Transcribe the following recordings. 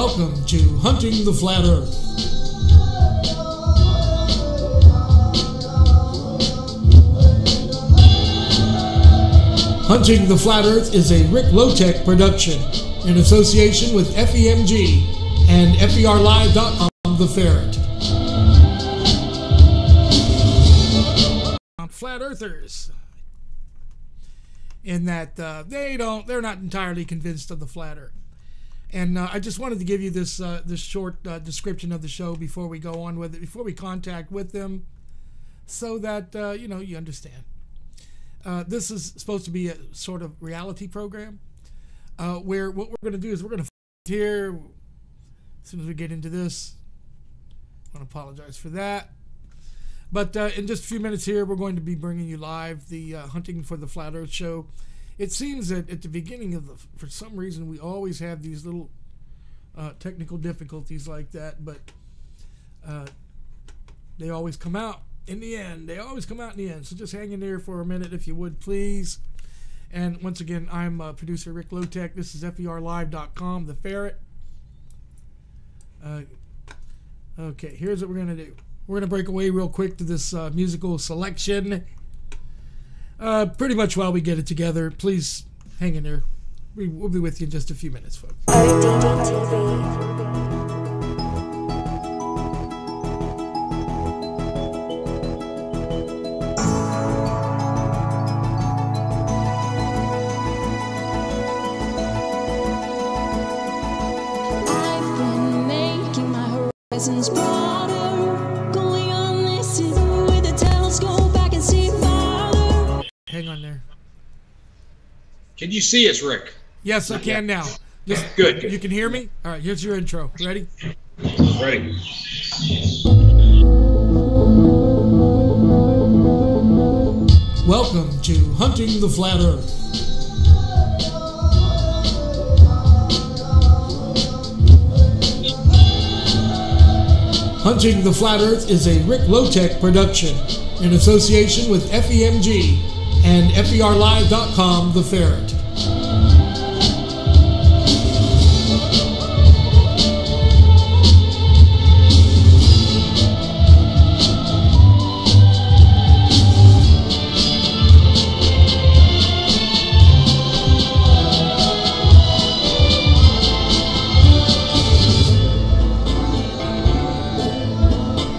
Welcome to Hunting the Flat Earth. Hunting the Flat Earth is a Rick Lowtech production in association with FEMG and FERLive.com, The Ferret. Flat Earthers, in that they're not entirely convinced of the flat Earth. And I just wanted to give you this short description of the show before we go on with it, before we contact with them, so that you understand. This is supposed to be a sort of reality program where what we're going to do is we're going to here as soon as we get into this. I want to apologize for that. But in just a few minutes here, we're going to be bringing you live the Hunting for the Flat Earth show. It seems that at the beginning of for some reason, we always have these little technical difficulties like that, but they always come out in the end. They always come out in the end. So just hang in there for a minute, if you would, please. And once again, I'm producer Rick Lowtech. This is FERLive.com, The Ferret. Okay, here's what we're going to do. We're going to break away real quick to this musical selection. Pretty much while we get it together. Please hang in there. We'll be with you in just a few minutes, folks. I've been making my horizons broader, going on listen with a telescope I can see farther. Hang on there. Can you see us, Rick? Yes, I can now. Just, Good. You can hear me? All right, here's your intro. Ready? Ready. Welcome to Hunting the Flat Earth. Hunting the Flat Earth is a Rick Lowtech production in association with FEMG and FERLive.com, The Ferret.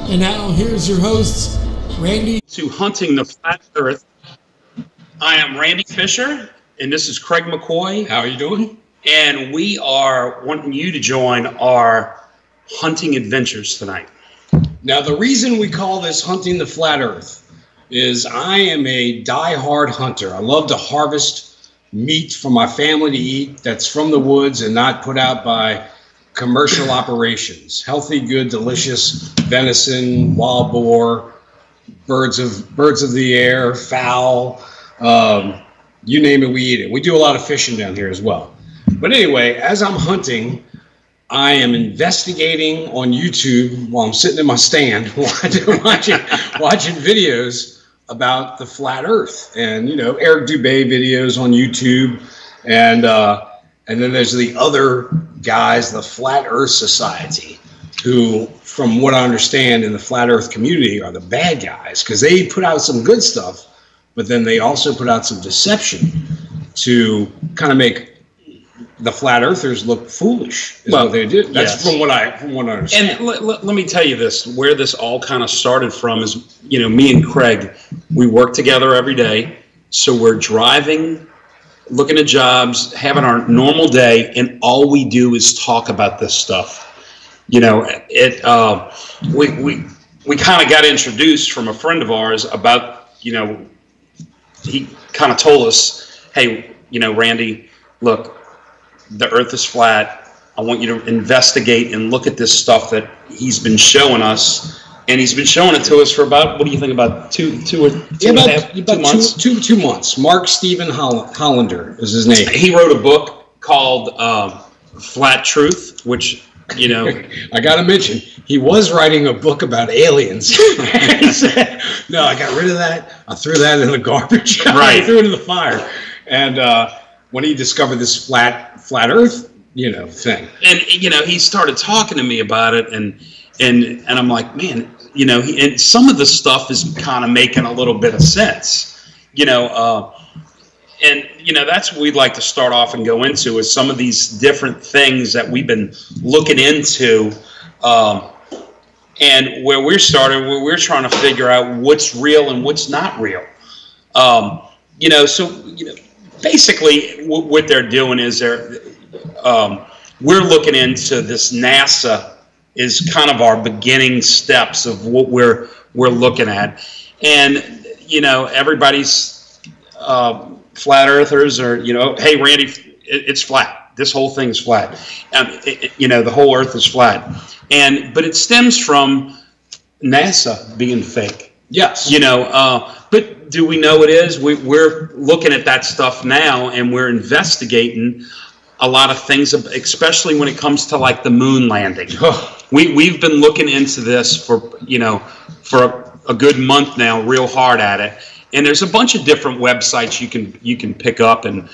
And now, here's your hosts, Randy. To Hunting the Flat Earth. I am Randy Fisher, and this is Craig McCoy. How are you doing? And we are wanting you to join our hunting adventures tonight. Now, the reason we call this Hunting the Flat Earth is I am a die-hard hunter. I love to harvest meat for my family to eat that's from the woods and not put out by commercial operations. Healthy, good, delicious venison, wild boar, birds of the air, fowl, you name it, we eat it. We do a lot of fishing down here as well. But anyway, as I'm hunting, I am investigating on YouTube while I'm sitting in my stand watching videos about the flat Earth, and Eric Dubay videos on YouTube, and then there's the other guys, the Flat Earth Society, who, from what I understand in the Flat Earth community, are the bad guys, because they put out some good stuff, but then they also put out some deception to kind of make the Flat Earthers look foolish. Well, what they did. That's from what I understand. And let me tell you this, where this all kind of started from is, me and Craig, we work together every day, so we're driving, looking at jobs, having our normal day, and all we do is talk about this stuff. We kind of got introduced from a friend of ours about, he kind of told us, hey, Randy, look, the Earth is flat. I want you to investigate and look at this stuff that he's been showing us. And he's been showing it to us for about, what do you think, about two months? Two months. Mark Stephen Hollander is his name. He wrote a book called Flat Truth, which, I got to mention, he was writing a book about aliens. He said, no, I got rid of that. I threw that in the garbage. Right. I threw it in the fire. And when he discovered this flat Earth thing. And he started talking to me about it, and I'm like, man, and some of the stuff is kind of making a little bit of sense, and that's what we'd like to start off and go into is some of these different things that we've been looking into, and where we're trying to figure out what's real and what's not real. Basically what they're doing is we're looking into this. NASA is kind of our beginning steps of what we're looking at, and everybody's flat earthers are hey Randy, it's flat. This whole thing's flat. The whole Earth is flat, but it stems from NASA being fake. Yes. But do we know it is? We're looking at that stuff now, and we're investigating a lot of things, especially when it comes to like the moon landing. We've been looking into this for a good month now, real hard at it. And there's a bunch of different websites you can pick up and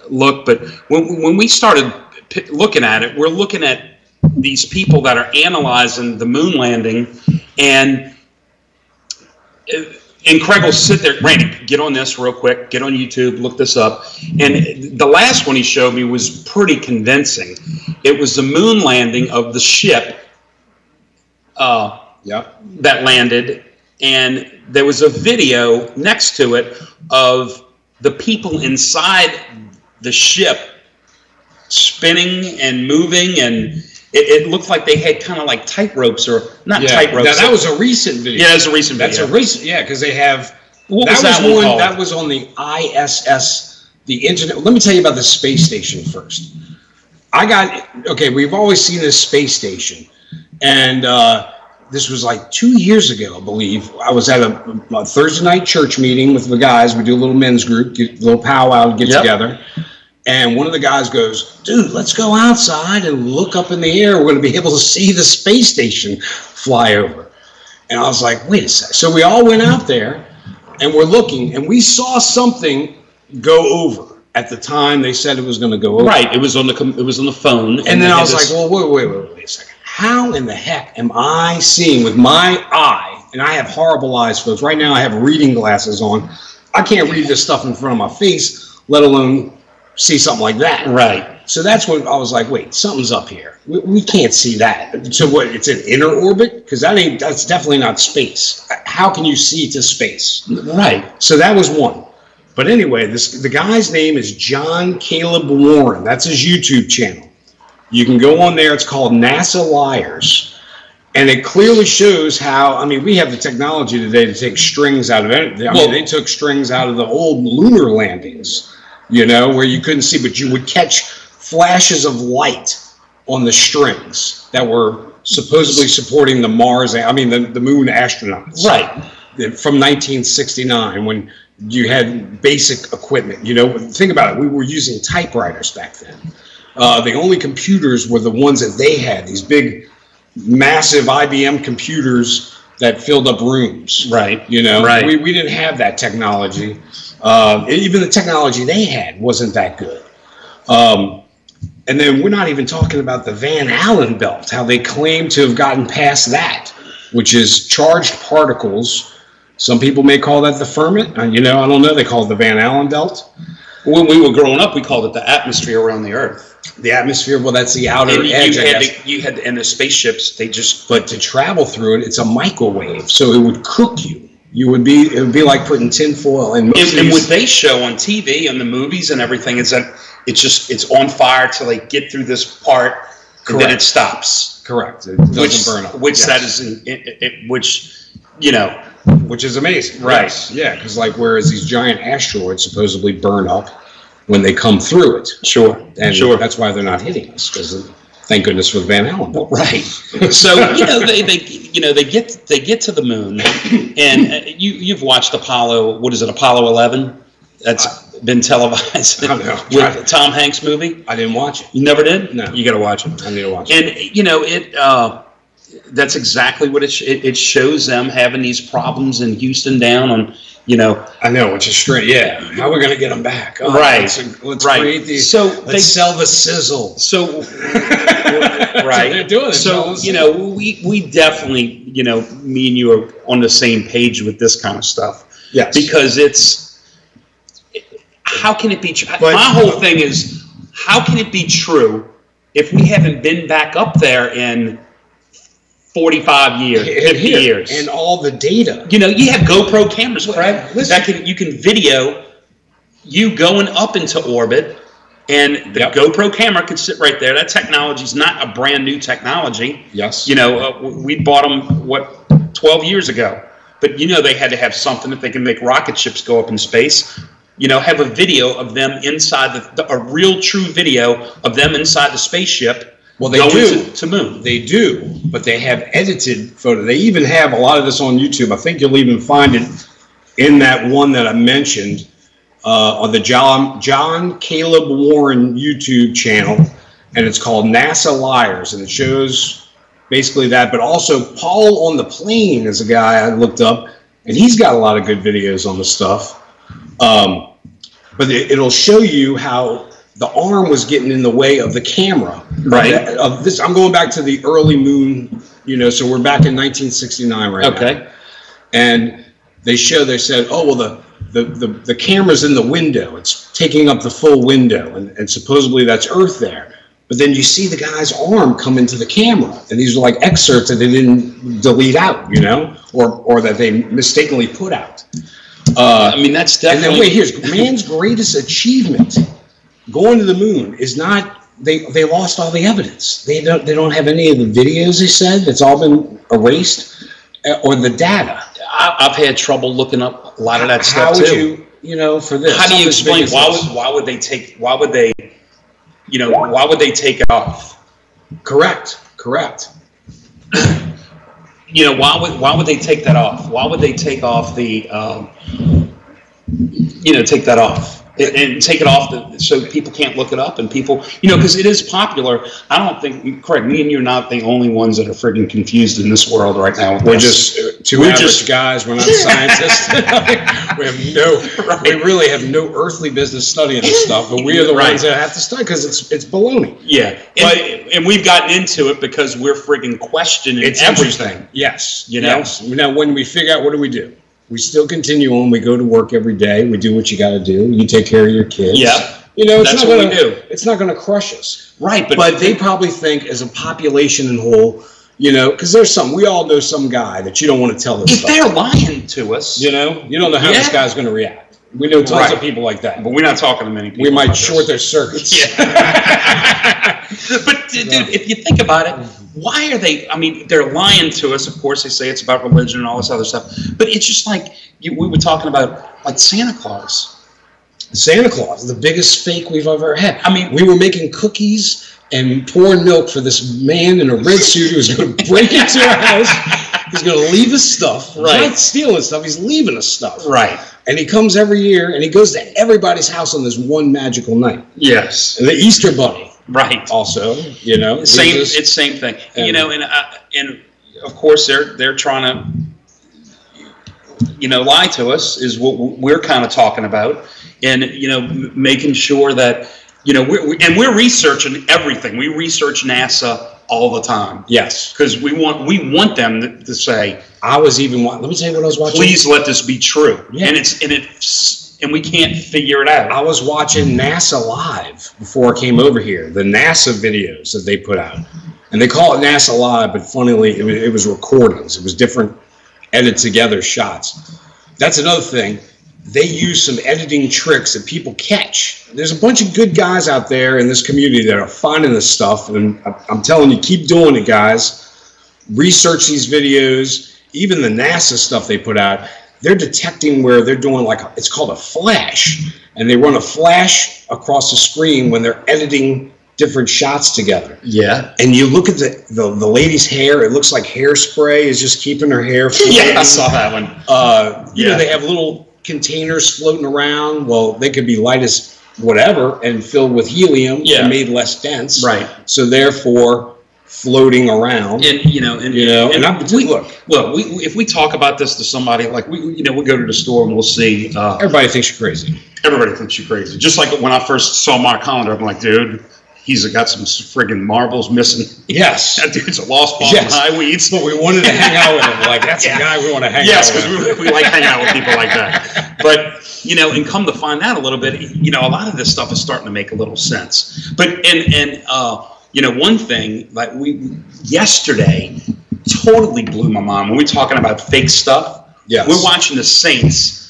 look. But when we started looking at it, we're looking at these people that are analyzing the moon landing, and Craig will sit there. Randy, get on this real quick. Get on YouTube. Look this up. And the last one he showed me was pretty convincing. It was the moon landing of the ship that landed. And there was a video next to it of the people inside the ship spinning and moving, and it looked like they had kind of like tight ropes, or not tight ropes. Now, that was a recent video. Yeah, that's a recent video. That's a recent, because they have. What was that one called? That was on the ISS, the Internet. Let me tell you about the space station first. We've always seen this space station, and this was like 2 years ago, I believe. I was at a Thursday night church meeting with the guys. We do a little men's group, a little powwow, get together. And one of the guys goes, dude, let's go outside and look up in the air. We're going to be able to see the space station fly over. And I was like, wait a sec. So we all went out there, and we're looking, and we saw something go over. At the time, they said it was going to go over. Right. It was on the phone. And then I was like, well, wait a second. How in the heck am I seeing with my eye? And I have horrible eyes, folks. Right now, I have reading glasses on. I can't read this stuff in front of my face, let alone see something like that. Right. So that's when I was like, wait, something's up here. We can't see that. So what? It's an inner orbit? Because that's definitely not space. How can you see to space? Right. So that was one. But anyway, the guy's name is John Caleb Warren. That's his YouTube channel. You can go on there. It's called NASA Liars. And it clearly shows how, we have the technology today to take strings out of it. They took strings out of the old lunar landings, where you couldn't see, but you would catch flashes of light on the strings that were supposedly supporting the Mars, the moon astronauts. Right. From 1969, when you had basic equipment. Think about it. We were using typewriters back then. The only computers were the ones that they had, these big, massive IBM computers that filled up rooms. Right. Right. We didn't have that technology. Even the technology they had wasn't that good. And then we're not even talking about the Van Allen belt, how they claim to have gotten past that, which is charged particles. Some people may call that the firmament. I don't know. They call it the Van Allen belt. When we were growing up, we called it the atmosphere around the Earth. The atmosphere, well, that's the outer edge. And the spaceships, but to travel through it, it's a microwave, so it would cook you. It would be like putting tinfoil in. And what they show on TV and the movies and everything is that it's on fire till they get through this part, and then it stops. Correct. It doesn't burn up. Which is amazing. Right. Yes. Yeah, because whereas these giant asteroids supposedly burn up when they come through it. Sure. And that's why they're not hitting us, because thank goodness for the Van Allen belt. Right. So they get to the moon, and you've watched Apollo. What is it? Apollo 11. That's been televised. I know. With Tom Hanks movie. I didn't watch it. You never did? No. You got to watch it. I need to watch it. And That's exactly what it shows them having these problems in Houston down on, I know, which is straight. Yeah. How are we going to get them back? Oh, right. Let's create these. So let's sell the sizzle. So, right. They're doing it. So, we definitely, me and you are on the same page with this kind of stuff. Yes. Because how can it be true? My whole thing is, how can it be true if we haven't been back up there in 45 years, 50 years? And all the data. You have GoPro cameras, Fred, you can video you going up into orbit, and the GoPro camera could sit right there. That technology is not a brand new technology. Yes. We bought them, 12 years ago. But, they had to have something that they can make rocket ships go up in space. Have a video of them inside a real true video of them inside the spaceship. Well, they do to moon. They do, but they have edited photo. They even have a lot of this on YouTube. I think you'll even find it in that one that I mentioned on the John Caleb Warren YouTube channel, and it's called NASA Liars, and it shows basically that. But also Paul on the Plane is a guy I looked up, and he's got a lot of good videos on the stuff. But it'll show you how the arm was getting in the way of the camera. Right. Of this, I'm going back to the early moon, so we're back in 1969 right now. Okay. And they said, oh, well, the camera's in the window. It's taking up the full window, and supposedly that's Earth there. But then you see the guy's arm come into the camera, and these are like excerpts that they didn't delete out, or that they mistakenly put out. That's definitely. And then wait, here's man's greatest achievement: going to the moon is not. They lost all the evidence. They don't have any of the videos. They said it's all been erased, or the data. I've had trouble looking up a lot of that stuff too. How would you, for this? How do you explain why would they take it off? Correct. Why would they take that off? Why would they take off the take that off and take it off so people can't look it up, and people, because it is popular. I don't think, correct, me and you are not the only ones that are freaking confused in this world right now. We're just two average guys. We're not scientists. We really have no earthly business studying this stuff, but we are the ones that have to study because it's baloney. Yeah, and we've gotten into it because we're freaking questioning everything. Yes. Now, when we figure out, what do? We still continue on. We go to work every day. We do what you got to do. You take care of your kids. Yeah. That's what we do. It's not going to crush us. Right. But they probably think as a population in whole, because we all know some guy that you don't want to tell this stuff. If they're lying to us. You don't know how this guy's going to react. We know tons of people like that. But we're not talking to many people. We might short their circuits. Yeah. But dude, if you think about it, why are they? They're lying to us. Of course, they say it's about religion and all this other stuff. But it's just like we were talking about, like Santa Claus. Santa Claus, the biggest fake we've ever had. We were making cookies and pouring milk for this man in a red suit who was going to break into our house. He's going to leave us stuff. Right. He's not stealing stuff. He's leaving us stuff. Right. And he comes every year, and he goes to everybody's house on this one magical night. Yes. And the Easter Bunny. Right. Also, it's same thing. And of course they're trying to, lie to us is what we're kind of talking about, and making sure that we're researching everything. We research NASA all the time. Yes, because we want them to say. Let me tell you what I was watching. Please let this be true. Yeah. And we can't figure it out. I was watching NASA Live before I came over here, the NASA videos that they put out. And they call it NASA Live, but funnily, it was recordings. It was different edited together shots. That's another thing. They use some editing tricks that people catch. There's a bunch of good guys out there in this community that are finding this stuff. And I'm telling you, keep doing it, guys. Research these videos, even the NASA stuff they put out. They're detecting where they're doing it's called a flash, and they run a flash across the screen when they're editing different shots together. Yeah. And you look at the lady's hair, it looks like hairspray is just keeping her hair floating. Yeah, I saw that one. They have little containers floating around. Well, they could be light as whatever and filled with helium and made less dense. Right. So therefore, floating around. And if we talk about this to somebody, like we go to the store and we'll see. Everybody thinks you're crazy. Everybody thinks you're crazy. Just like when I first saw Mark Hollander, I'm like, dude, he's got some friggin' marbles missing. Yes. That dude's a lost ball in high weeds. But we wanted to hang out with him. Like, that's a guy we want to hang out with. Yes, because we like hanging out with people like that. But, and come to find out a little bit, a lot of this stuff is starting to make a little sense. But, one thing, like yesterday totally blew my mind when we're talking about fake stuff. Yes. We're watching the Saints.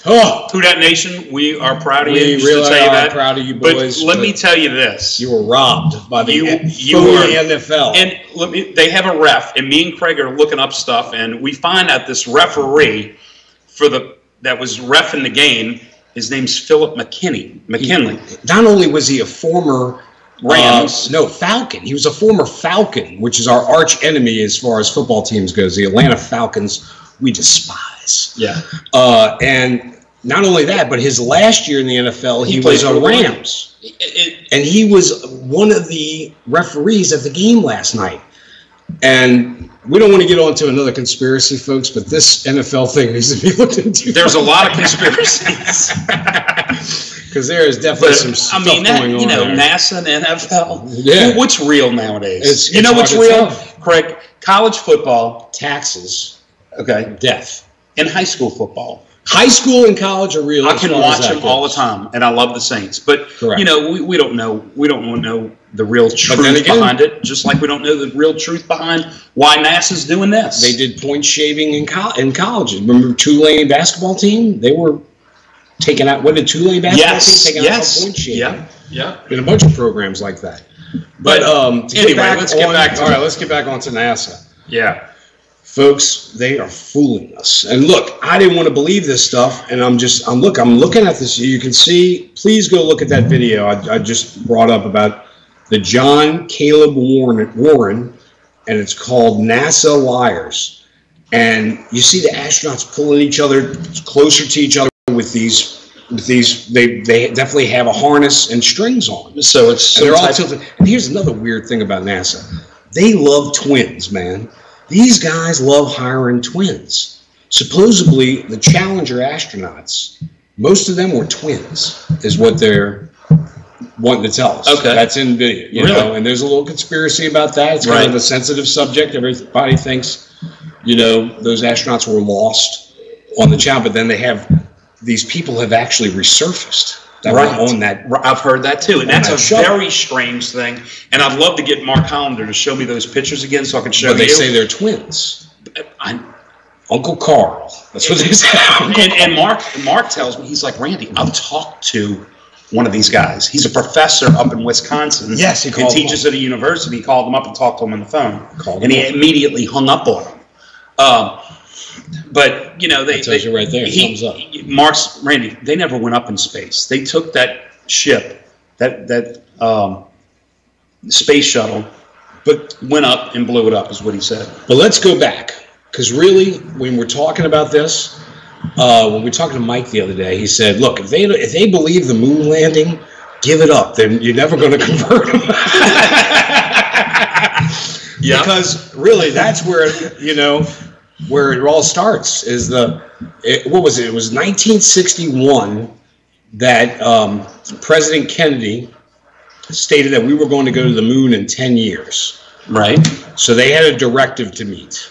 Oh, Who Dat Nation, we are proud of you. We really are proud of you boys. But let me tell you this. You were robbed by the NFL. And they have a ref, and me and Craig are looking up stuff, and we find out this referee that was reffing the game, his name's Philip McKinley. Not only was he a former Rams. Falcon. He was a former Falcon, which is our arch enemy as far as football teams goes. The Atlanta Falcons, we despise. Yeah. And not only that, but his last year in the NFL, he was a Rams. And he was one of the referees at the game last night. And we don't want to get on to another conspiracy, folks, but this NFL thing needs to be looked into. There's a lot of conspiracies. Because there is definitely some stuff going on there. NASA and NFL. Yeah. What's real nowadays? It's what's real? Tell. Craig, college football. Taxes. Okay. Death. And high school football. High school and college are real. I can watch them all the time, and I love the Saints. But correct. We don't know. We don't know the real truth behind it. Just like we don't know the real truth behind why NASA's doing this. They did point shaving in college. Remember Tulane basketball team? They were taking out. What did Tulane basketball team taking out for point shaving? Yeah. In a bunch of programs like that. But anyway, let's get back onto NASA. Yeah. Folks, they are fooling us. And look, I didn't want to believe this stuff, and I'm looking at this. You can see, please go look at that video I just brought up about the John Caleb Warren, and it's called NASA Liars. And you see the astronauts pulling each other closer to each other with these. They definitely have a harness and strings on. So it's they're all tilted. And here's another weird thing about NASA. They love twins, man. These guys love hiring twins. Supposedly, the Challenger astronauts, most of them were twins, is what they're wanting to tell us. Okay. That's in video. You know, and there's a little conspiracy about that. It's kind of a sensitive subject. Everybody thinks, those astronauts were lost on the Challenger, but then these people have actually resurfaced. That were on that. I've heard that too, and that's a very strange thing. And I'd love to get Mark Hollander to show me those pictures again, so I can show you. But they say they're twins. Uncle Carl. That's what they say. And Mark tells me, he's like, Randy, I've talked to one of these guys. He's a professor up in Wisconsin. Yes, he teaches at a university. He called him up and talked to him on the phone, and he immediately hung up on him. But that tells you right there. Thumbs up. Randy, they never went up in space. They took that ship, that space shuttle, but went up and blew it up, is what he said. But let's go back, because really, when we're talking about this, when we were talking to Mike the other day, he said, "Look, if they believe the moon landing, give it up. Then you're never going to convert them." Yeah. Because really, that's where where it all starts is what was it? It was 1961 that President Kennedy stated that we were going to go to the moon in 10 years. Right. So they had a directive to meet.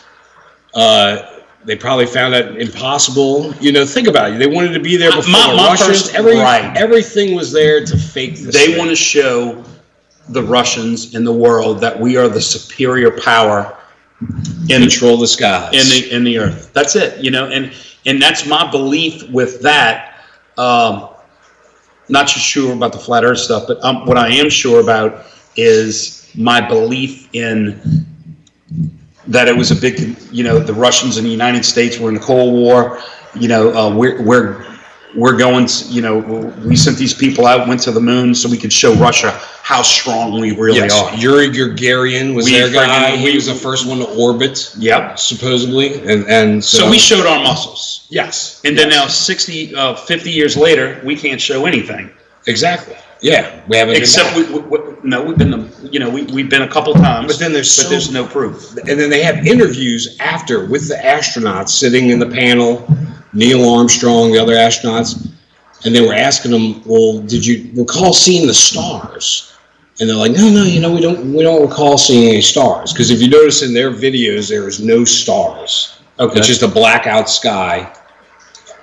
They probably found that impossible. Think about it. They wanted to be there before the Russians. Everything was there to fake this. They want to show the Russians and the world that we are the superior power. Control the skies in the earth. That's it, and that's my belief with that. Not too sure about the flat Earth stuff, but what I am sure about is my belief in that it was a big, the Russians and the United States were in the Cold War. We're going to, we sent these people out, went to the moon so we could show Russia how strong we really are. Yuri Gagarin was their guy. He was the first one to orbit. Yep. Supposedly. And so we showed our muscles. Yes. And then now 50 years later, we can't show anything. Exactly. Yeah. We haven't. Except No, we've been we've been a couple times. But then there's no proof. And then they have interviews after with the astronauts sitting in the panel, Neil Armstrong, the other astronauts, and they were asking them, well, did you recall seeing the stars? And they're like, no, we don't recall seeing any stars, because if you notice in their videos, there is no stars. Okay. It's just a blackout sky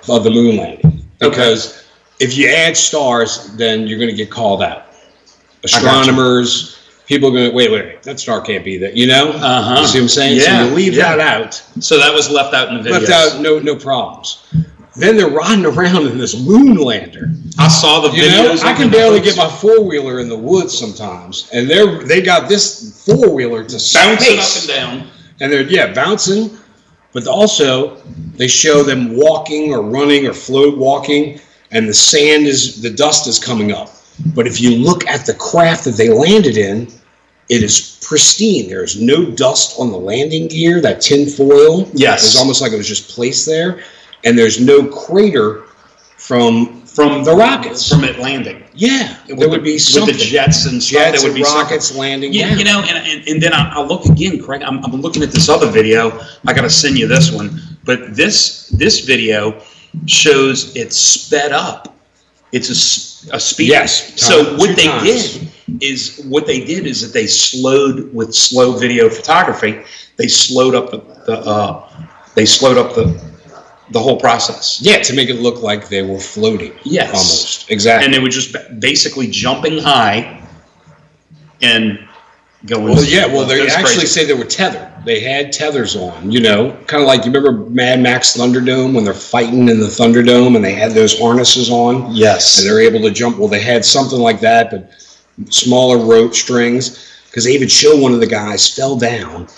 of the moon landing. Because if you add stars, then you're going to get called out. Astronomers, people are going to wait, that star can't be there. You know? You see what I'm saying? Yeah. So you leave that out. So that was left out in the videos. Left out, no problems. Then they're riding around in this moon lander. I saw the videos. I can barely get my four-wheeler in the woods sometimes, and they got this four-wheeler to bouncing space. up and down. And they're bouncing, but also they show them walking or running or float walking, and the dust is coming up. But if you look at the craft that they landed in, it is pristine. There is no dust on the landing gear, that tin foil. Yes. It was almost like it was just placed there. And there's no crater from the rockets. From it landing. Yeah. There would be something. With the jets and stuff. Jets there would and be rockets something. landing Yeah, down. you know, and then I'll look again, Craig. I'm looking at this other video. I got to send you this one. But this video shows it sped up. It's a speed. Yes. So what they did is that they slowed with slow video photography. They slowed up the whole process. Yeah, to make it look like they were floating. Yes. Almost. Exactly. And they were just basically jumping high and going. Well, yeah. Well, they actually say they were tethered. They had tethers on, kind of like, you remember Mad Max Thunderdome when they're fighting in the Thunderdome and they had those harnesses on? Yes. And they're able to jump. Well, they had something like that, but smaller rope strings, because they even show one of the guys fell down,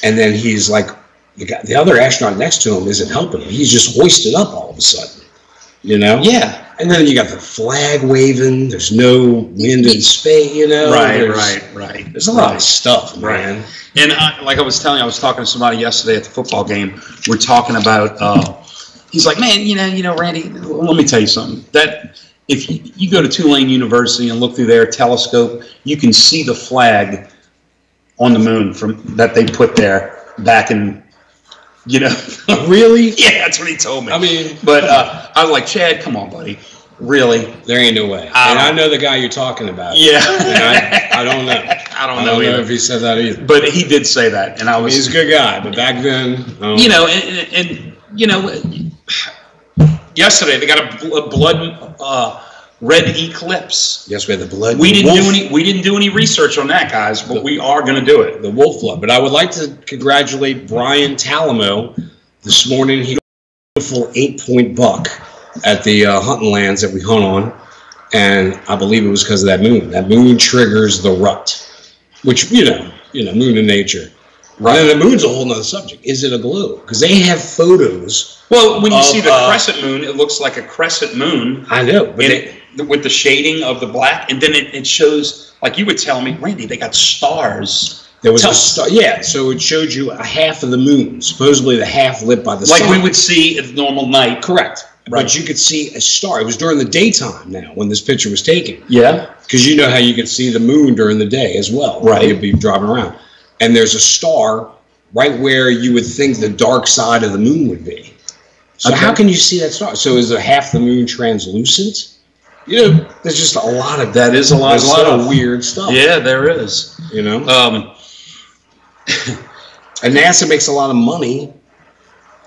and then he's like, the other astronaut next to him isn't helping him. He's just hoisted up all of a sudden, Yeah. And then you got the flag waving. There's no wind in space, Right. There's a lot of stuff, man. And like I was telling you, I was talking to somebody yesterday at the football game. We're talking about, he's like, man, Randy, let me tell you something. That if you go to Tulane University and look through their telescope, you can see the flag on the moon that they put there back in, Really? Yeah, that's what he told me. I mean, but I was like, Chad, come on, buddy. Really? There ain't no way. And I know the guy you're talking about. Yeah. And I don't know. I don't know if he said that either. But he did say that, and I was. He's a good guy, but back then, yesterday they got a blood red eclipse. Yes, we had the blood. We didn't do any research on that, guys, but we are going to do it. The wolf flood. But I would like to congratulate Brian Talamo this morning. He got a beautiful 8-point buck at the hunting lands that we hunt on, and I believe it was because of that moon. That moon triggers the rut, which moon in nature. Right. And then the moon's a whole nother subject. Is it a globe? Because they have photos. Well, when you see the crescent moon, it looks like a crescent moon. I know, but with the shading of the black, and then it shows, like you were telling me, Randy, they got stars. There was a star. Yeah, so it showed you a half of the moon, supposedly the half lit by the sun. Like we would see at normal night. Correct. Right. But you could see a star. It was during the daytime now when this picture was taken. Yeah. Because you know how you could see the moon during the day as well. Right. You'd be driving around. And there's a star right where you would think the dark side of the moon would be. So how can you see that star? So is half the moon translucent? There's just a lot of that. Is a lot. There's a lot of weird stuff. Yeah, there is. And NASA makes a lot of money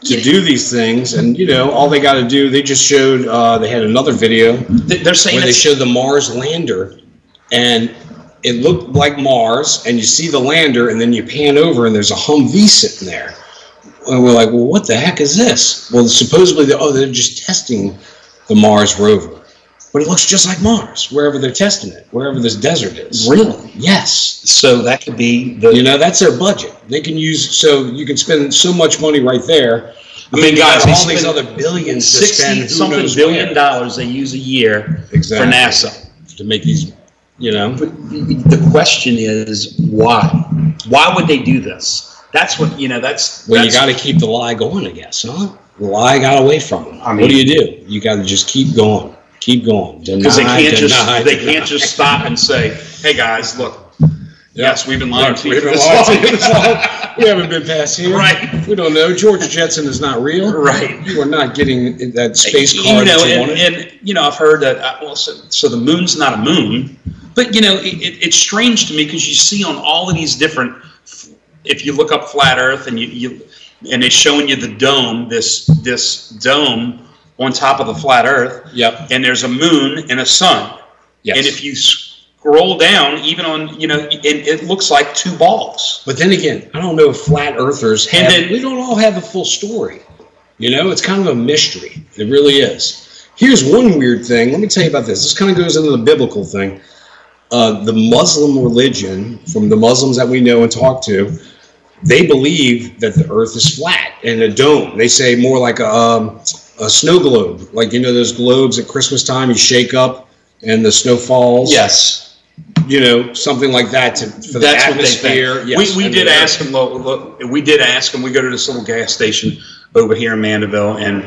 to do these things, and all they got to do. They just showed. They had another video. They're saying where they showed the Mars lander, and it looked like Mars, and you see the lander, and then you pan over, and there's a Humvee sitting there. And we're like, well, what the heck is this? Well, supposedly, they're just testing the Mars rover. But it looks just like Mars, wherever they're testing it, wherever this desert is. Really? Yes. So that could be that's their budget. They can so you can spend so much money right there. I mean, guys, all these other billions to spend $60-something billion they use a year for NASA to make these. But the question is why? Why would they do this? That's what that's. Well, you got to keep the lie going, I guess, huh? The lie got away from them. I mean, what do? You got to just keep going. Keep going. Because they can't just stop and say, "Hey guys, look, yes, we've been lying to you. We haven't been past here. Right. We don't know. George Jetson is not real. Right. You are not getting that space car that you wanted. And I've heard that. So the moon's not a moon, but it's strange to me because you see on all of these different. If you look up flat Earth and and it's showing you the dome, this dome on top of the flat Earth. Yep. And there's a moon and a sun. Yes. And if you scroll down, even on, it looks like two balls. But then again, I don't know if flat earthers we don't all have the full story. It's kind of a mystery. It really is. Here's one weird thing. Let me tell you about this. This kind of goes into the biblical thing. The Muslim religion, from the Muslims that we know and talk to, they believe that the earth is flat and a dome. They say more like a snow globe. Like, those globes at Christmas time you shake up and the snow falls. Yes. Something like that for the atmosphere. Yes. We did ask him. Look, we did ask him. We go to this little gas station over here in Mandeville, and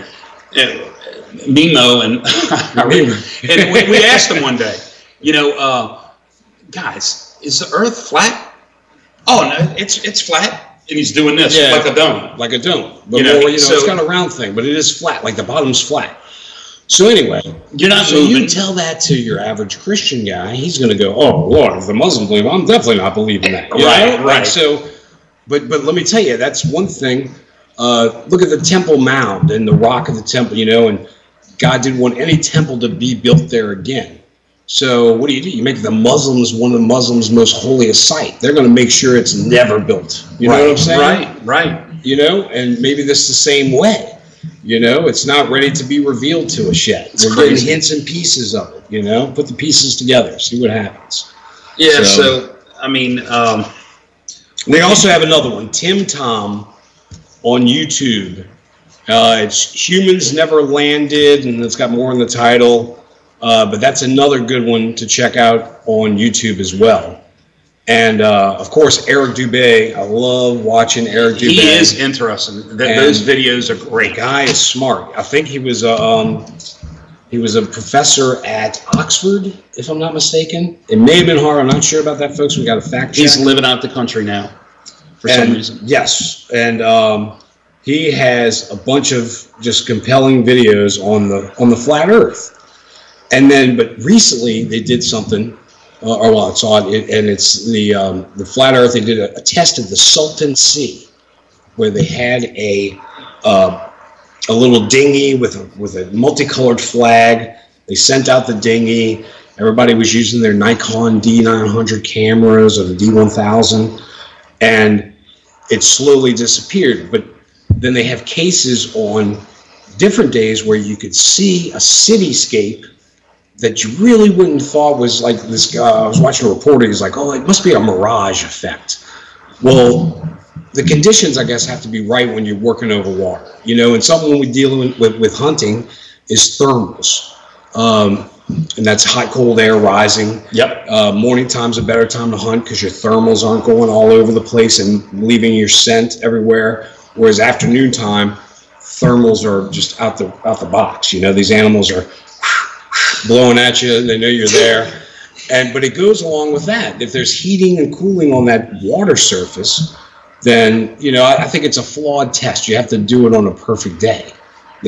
Nemo and we asked him one day. Guys, is the Earth flat? Oh no, it's flat, and he's doing this like a dome, like a dome. But it's got a round thing, but it is flat, like the bottom's flat. So anyway, you're not so moving. You tell that to your average Christian guy, he's going to go, "Oh Lord, if the Muslims believe, I'm definitely not believing that." Right. So, but let me tell you, that's one thing. Look at the Temple Mound and the rock of the temple, and God didn't want any temple to be built there again. So what do? You make the Muslims one of the Muslims' most holiest site. They're going to make sure it's never built. You know what I'm saying? Right. And maybe this is the same way. It's not ready to be revealed to us yet. We're getting hints and pieces of it. Put the pieces together, see what happens. Yeah. So I mean, they also have another one, Tim Tom, on YouTube. It's Humans Never Landed, and it's got more in the title. But that's another good one to check out on YouTube as well. And, of course, Eric Dubé. I love watching Eric Dubé. He is interesting. Those videos are great. The guy is smart. I think he was a professor at Oxford, if I'm not mistaken. It may have been Harvard. I'm not sure about that, folks. We got to fact check. He's living out the country now for some reason. Yes. And he has a bunch of just compelling videos on the flat Earth. And then, but recently they did something, I saw it, and it's the flat Earth. They did a test of the Salton Sea, where they had a little dinghy with a multicolored flag. They sent out the dinghy. Everybody was using their Nikon D900 cameras or the D1000, and it slowly disappeared. But then they have cases on different days where you could see a cityscape that you really wouldn't have thought was like this guy. I was watching a reporter. He's like, "Oh, it must be a mirage effect." Well, the conditions, I guess, have to be right when you're working over water. And something when we deal with hunting is thermals. And that's hot, cold air rising. Yep. Morning time's a better time to hunt because your thermals aren't going all over the place and leaving your scent everywhere. Whereas afternoon time, thermals are just out the box. These animals are blowing at you, they know you're there. But it goes along with that. If there's heating and cooling on that water surface, then I think it's a flawed test. You have to do it on a perfect day.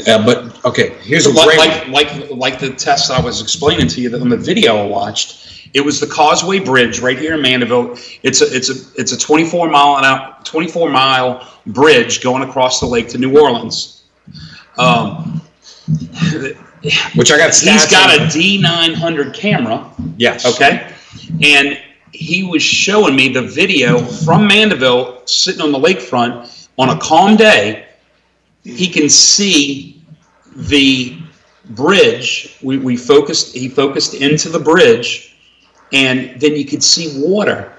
But okay, here's a great like the test I was explaining to you on the video I watched. It was the Causeway Bridge right here in Mandeville. It's a 24 mile bridge going across the lake to New Orleans. Which I got. He's got a D900 camera. Yes. Okay. And he was showing me the video from Mandeville, sitting on the lakefront on a calm day. He can see the bridge. He focused into the bridge, and then you could see water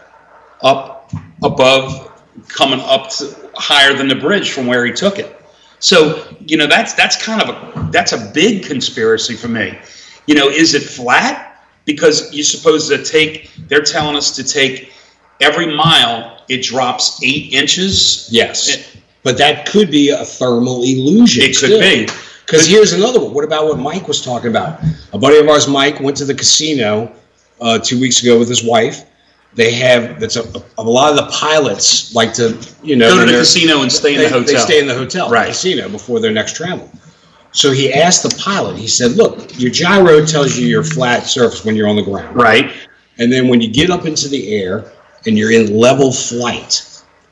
up above, coming up higher than the bridge from where he took it. So, that's a big conspiracy for me. Is it flat? Because you're supposed to they're telling us to take every mile, it drops 8 inches. Yes. But that could be a thermal illusion. It could be. Because here's another one. What about what Mike was talking about? A buddy of ours, Mike, went to the casino 2 weeks ago with his wife. They have a lot of the pilots like to go to the casino and stay in the hotel. They stay in the hotel, right? The casino before their next travel. So he asked the pilot. He said, "Look, your gyro tells you you're flat surface when you're on the ground, right? And then when you get up into the air and you're in level flight,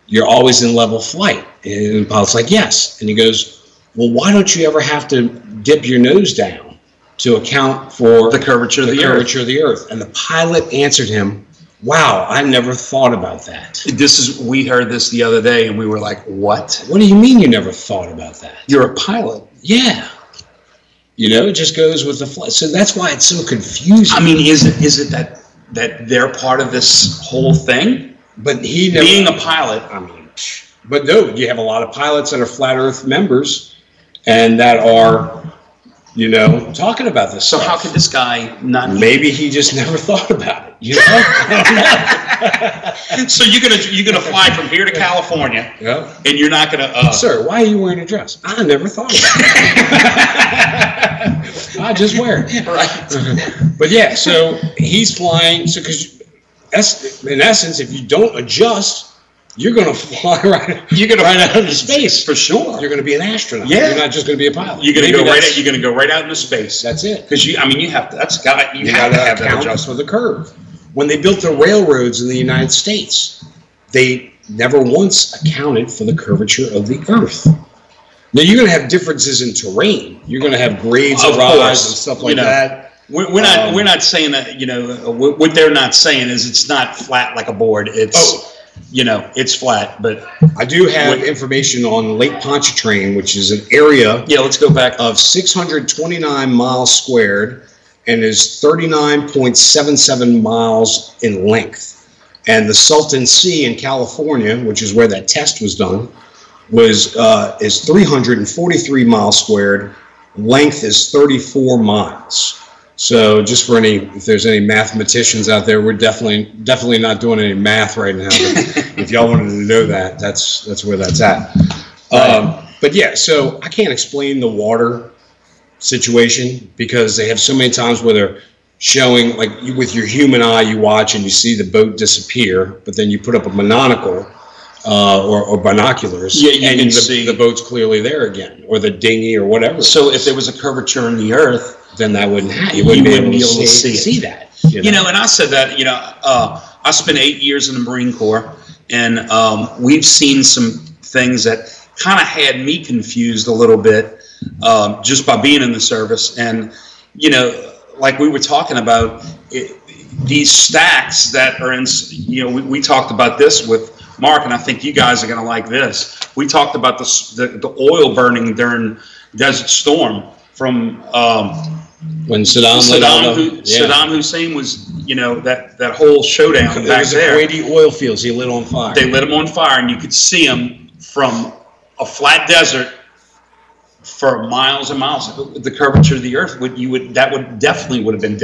you're always in level flight." And the pilot's like, "Yes." And he goes, "Well, why don't you ever have to dip your nose down to account for the curvature of the earth?" And the pilot answered him, "Wow, I never thought about that." We heard this the other day, and we were like, "What? What do you mean you never thought about that? You're a pilot." Yeah. It just goes with the flight. So that's why it's so confusing. I mean, is it that they're part of this whole thing? But he never, being a pilot, I mean, but no, you have a lot of pilots that are flat Earth members, and that are, talking about this. So stuff. how could this guy not? Maybe he just never thought about it. So you're gonna fly from here to California, and you're not gonna. Sir, why are you wearing a dress? I never thought about it. I just wear it. Right. But yeah, so he's flying. So because in essence, if you don't adjust, you're going to fly right. You're going to right out into space for sure. You're going to be an astronaut. Yeah. You're not just going to be a pilot. You're going to go right. You're going to go right out into space. That's it. Because you have to. That's got. You have to have that adjustment for the curve. When they built the railroads in the United States, they never once accounted for the curvature of the Earth. Now you're going to have differences in terrain. You're going to have grades of rise and stuff like that. We're not saying that. What they're not saying is it's not flat like a board. It's. It's flat, but I do have information on Lake Pontchartrain, which is an area. Yeah, let's go back of 629 miles squared, and is 39.77 miles in length. And the Salton Sea in California, which is where that test was done, is 343 miles squared. Length is 34 miles. So just for if there's any mathematicians out there, we're definitely not doing any math right now. But if y'all wanted to know that, that's where that's at. Right. But yeah, so I can't explain the water situation because they have so many times where they're showing, like with your human eye, you watch and you see the boat disappear, but then you put up a monocle or binoculars, and you can see the boat's clearly there again, or the dinghy or whatever. So if there was a curvature in the Earth, then that wouldn't happen. You wouldn't be able to see that. And I said that, I spent 8 years in the Marine Corps, and we've seen some things that kind of had me confused a little bit just by being in the service. And, like we were talking about, these stacks that are in, we talked about this with Mark, and I think you guys are going to like this. We talked about the oil burning during Desert Storm from when Saddam Hussein was, that whole showdown back there. Kuwaiti oil fields, he lit on fire. They lit them on fire, and you could see them from a flat desert for miles and miles. The curvature of the Earth would definitely have been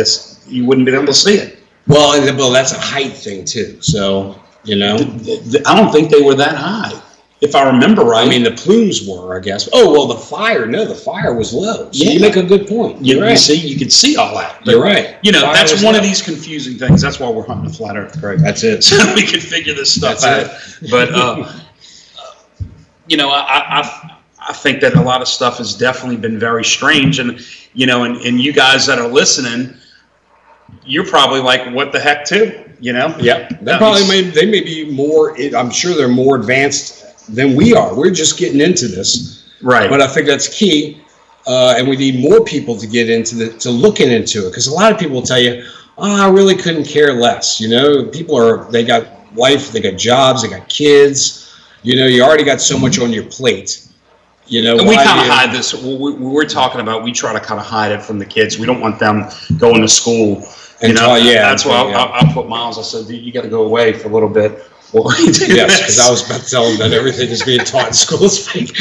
you wouldn't have been able to see it. Well, that's a height thing too. So I don't think they were that high. If I remember right. I mean, the plumes were, I guess. Oh, well, the fire was low. So you make a good point. You're right. You could see all that. You're right. That's one of these confusing things. That's why we're hunting the flat Earth. Correct. That's it. So we can figure this stuff out. But, I think that a lot of stuff has definitely been very strange. And, and you guys that are listening, you're probably like, what the heck, too? Yeah. They may be more, I'm sure they're more advanced than we are. We're just getting into this, right? But I think that's key, and we need more people to get to looking into it, because a lot of people will tell you, "Oh, I really couldn't care less." People they got life, they got jobs, they got kids. You already got so much on your plate. And we kind of hide this. We're talking about. We try to kind of hide it from the kids. We don't want them going to school. That's why I put Miles. I said, "Dude, you got to go away for a little bit." Yes, because I was about to tell him that everything is being taught in school is fake.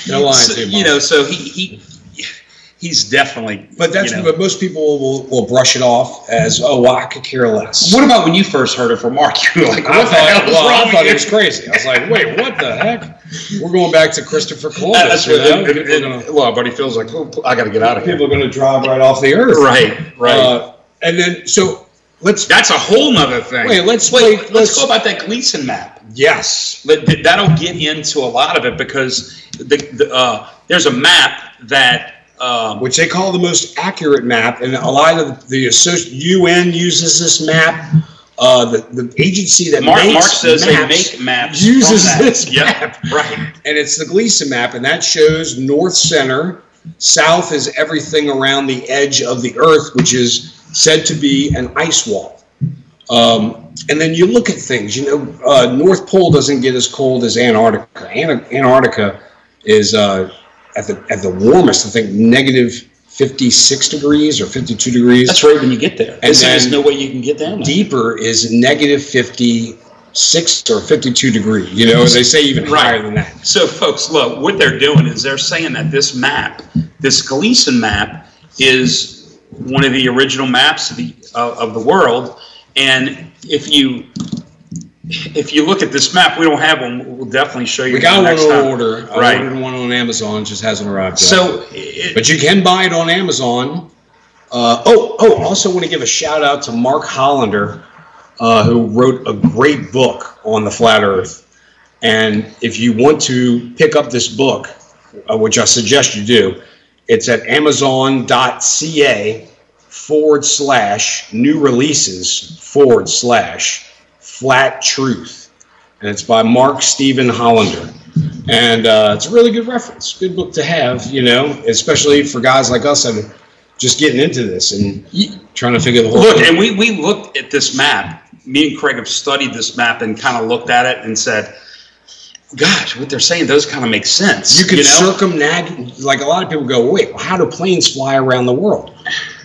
No lying to you, so he's definitely. But that's what most people will brush it off as, oh, well, I could care less. What about when you first heard it from Mark? You were like, what the hell is wrong? I thought it was crazy. I was like, wait, what the heck? We're going back to Christopher Columbus. Well, our buddy feels like, oh, I got to get out of here. People are going to drive right off the earth. Right. And then, so let's. That's a whole nother thing. Wait, let's go about that Gleason map. Yes. That'll get into a lot of it because there's a map that. Which they call the most accurate map, and a lot of the UN uses this map. The agency that Mark makes says maps they make maps uses this map, right? And it's the Gleason map, and that shows north center, south is everything around the edge of the Earth, which is said to be an ice wall. And then you look at things. North Pole doesn't get as cold as Antarctica. Antarctica is at the warmest, I think, negative 56 degrees or 52 degrees. That's right when you get there. And there's no way you can get down there. Deeper is negative 56 or 52 degrees. They say even higher than that. So, folks, look, what they're doing is they're saying that this map, this Gleason map, is one of the original maps of the world. And if you look at this map, we don't have one. We'll definitely show you. We got one on order. Right. I ordered one on Amazon. It just hasn't arrived yet. So, but you can buy it on Amazon. Also want to give a shout out to Mark Hollander, who wrote a great book on the flat Earth. And if you want to pick up this book, which I suggest you do, it's at amazon.ca/new releases/Flat Truth, and it's by Mark Stephen Hollander, and it's a really good reference, good book to have, especially for guys like us that are just getting into this and trying to figure the whole thing. And we looked at this map. Me and Craig have studied this map and kind of looked at it and said, gosh, what they're saying does kind of make sense. You can circumnavigate, like a lot of people go, wait, how do planes fly around the world?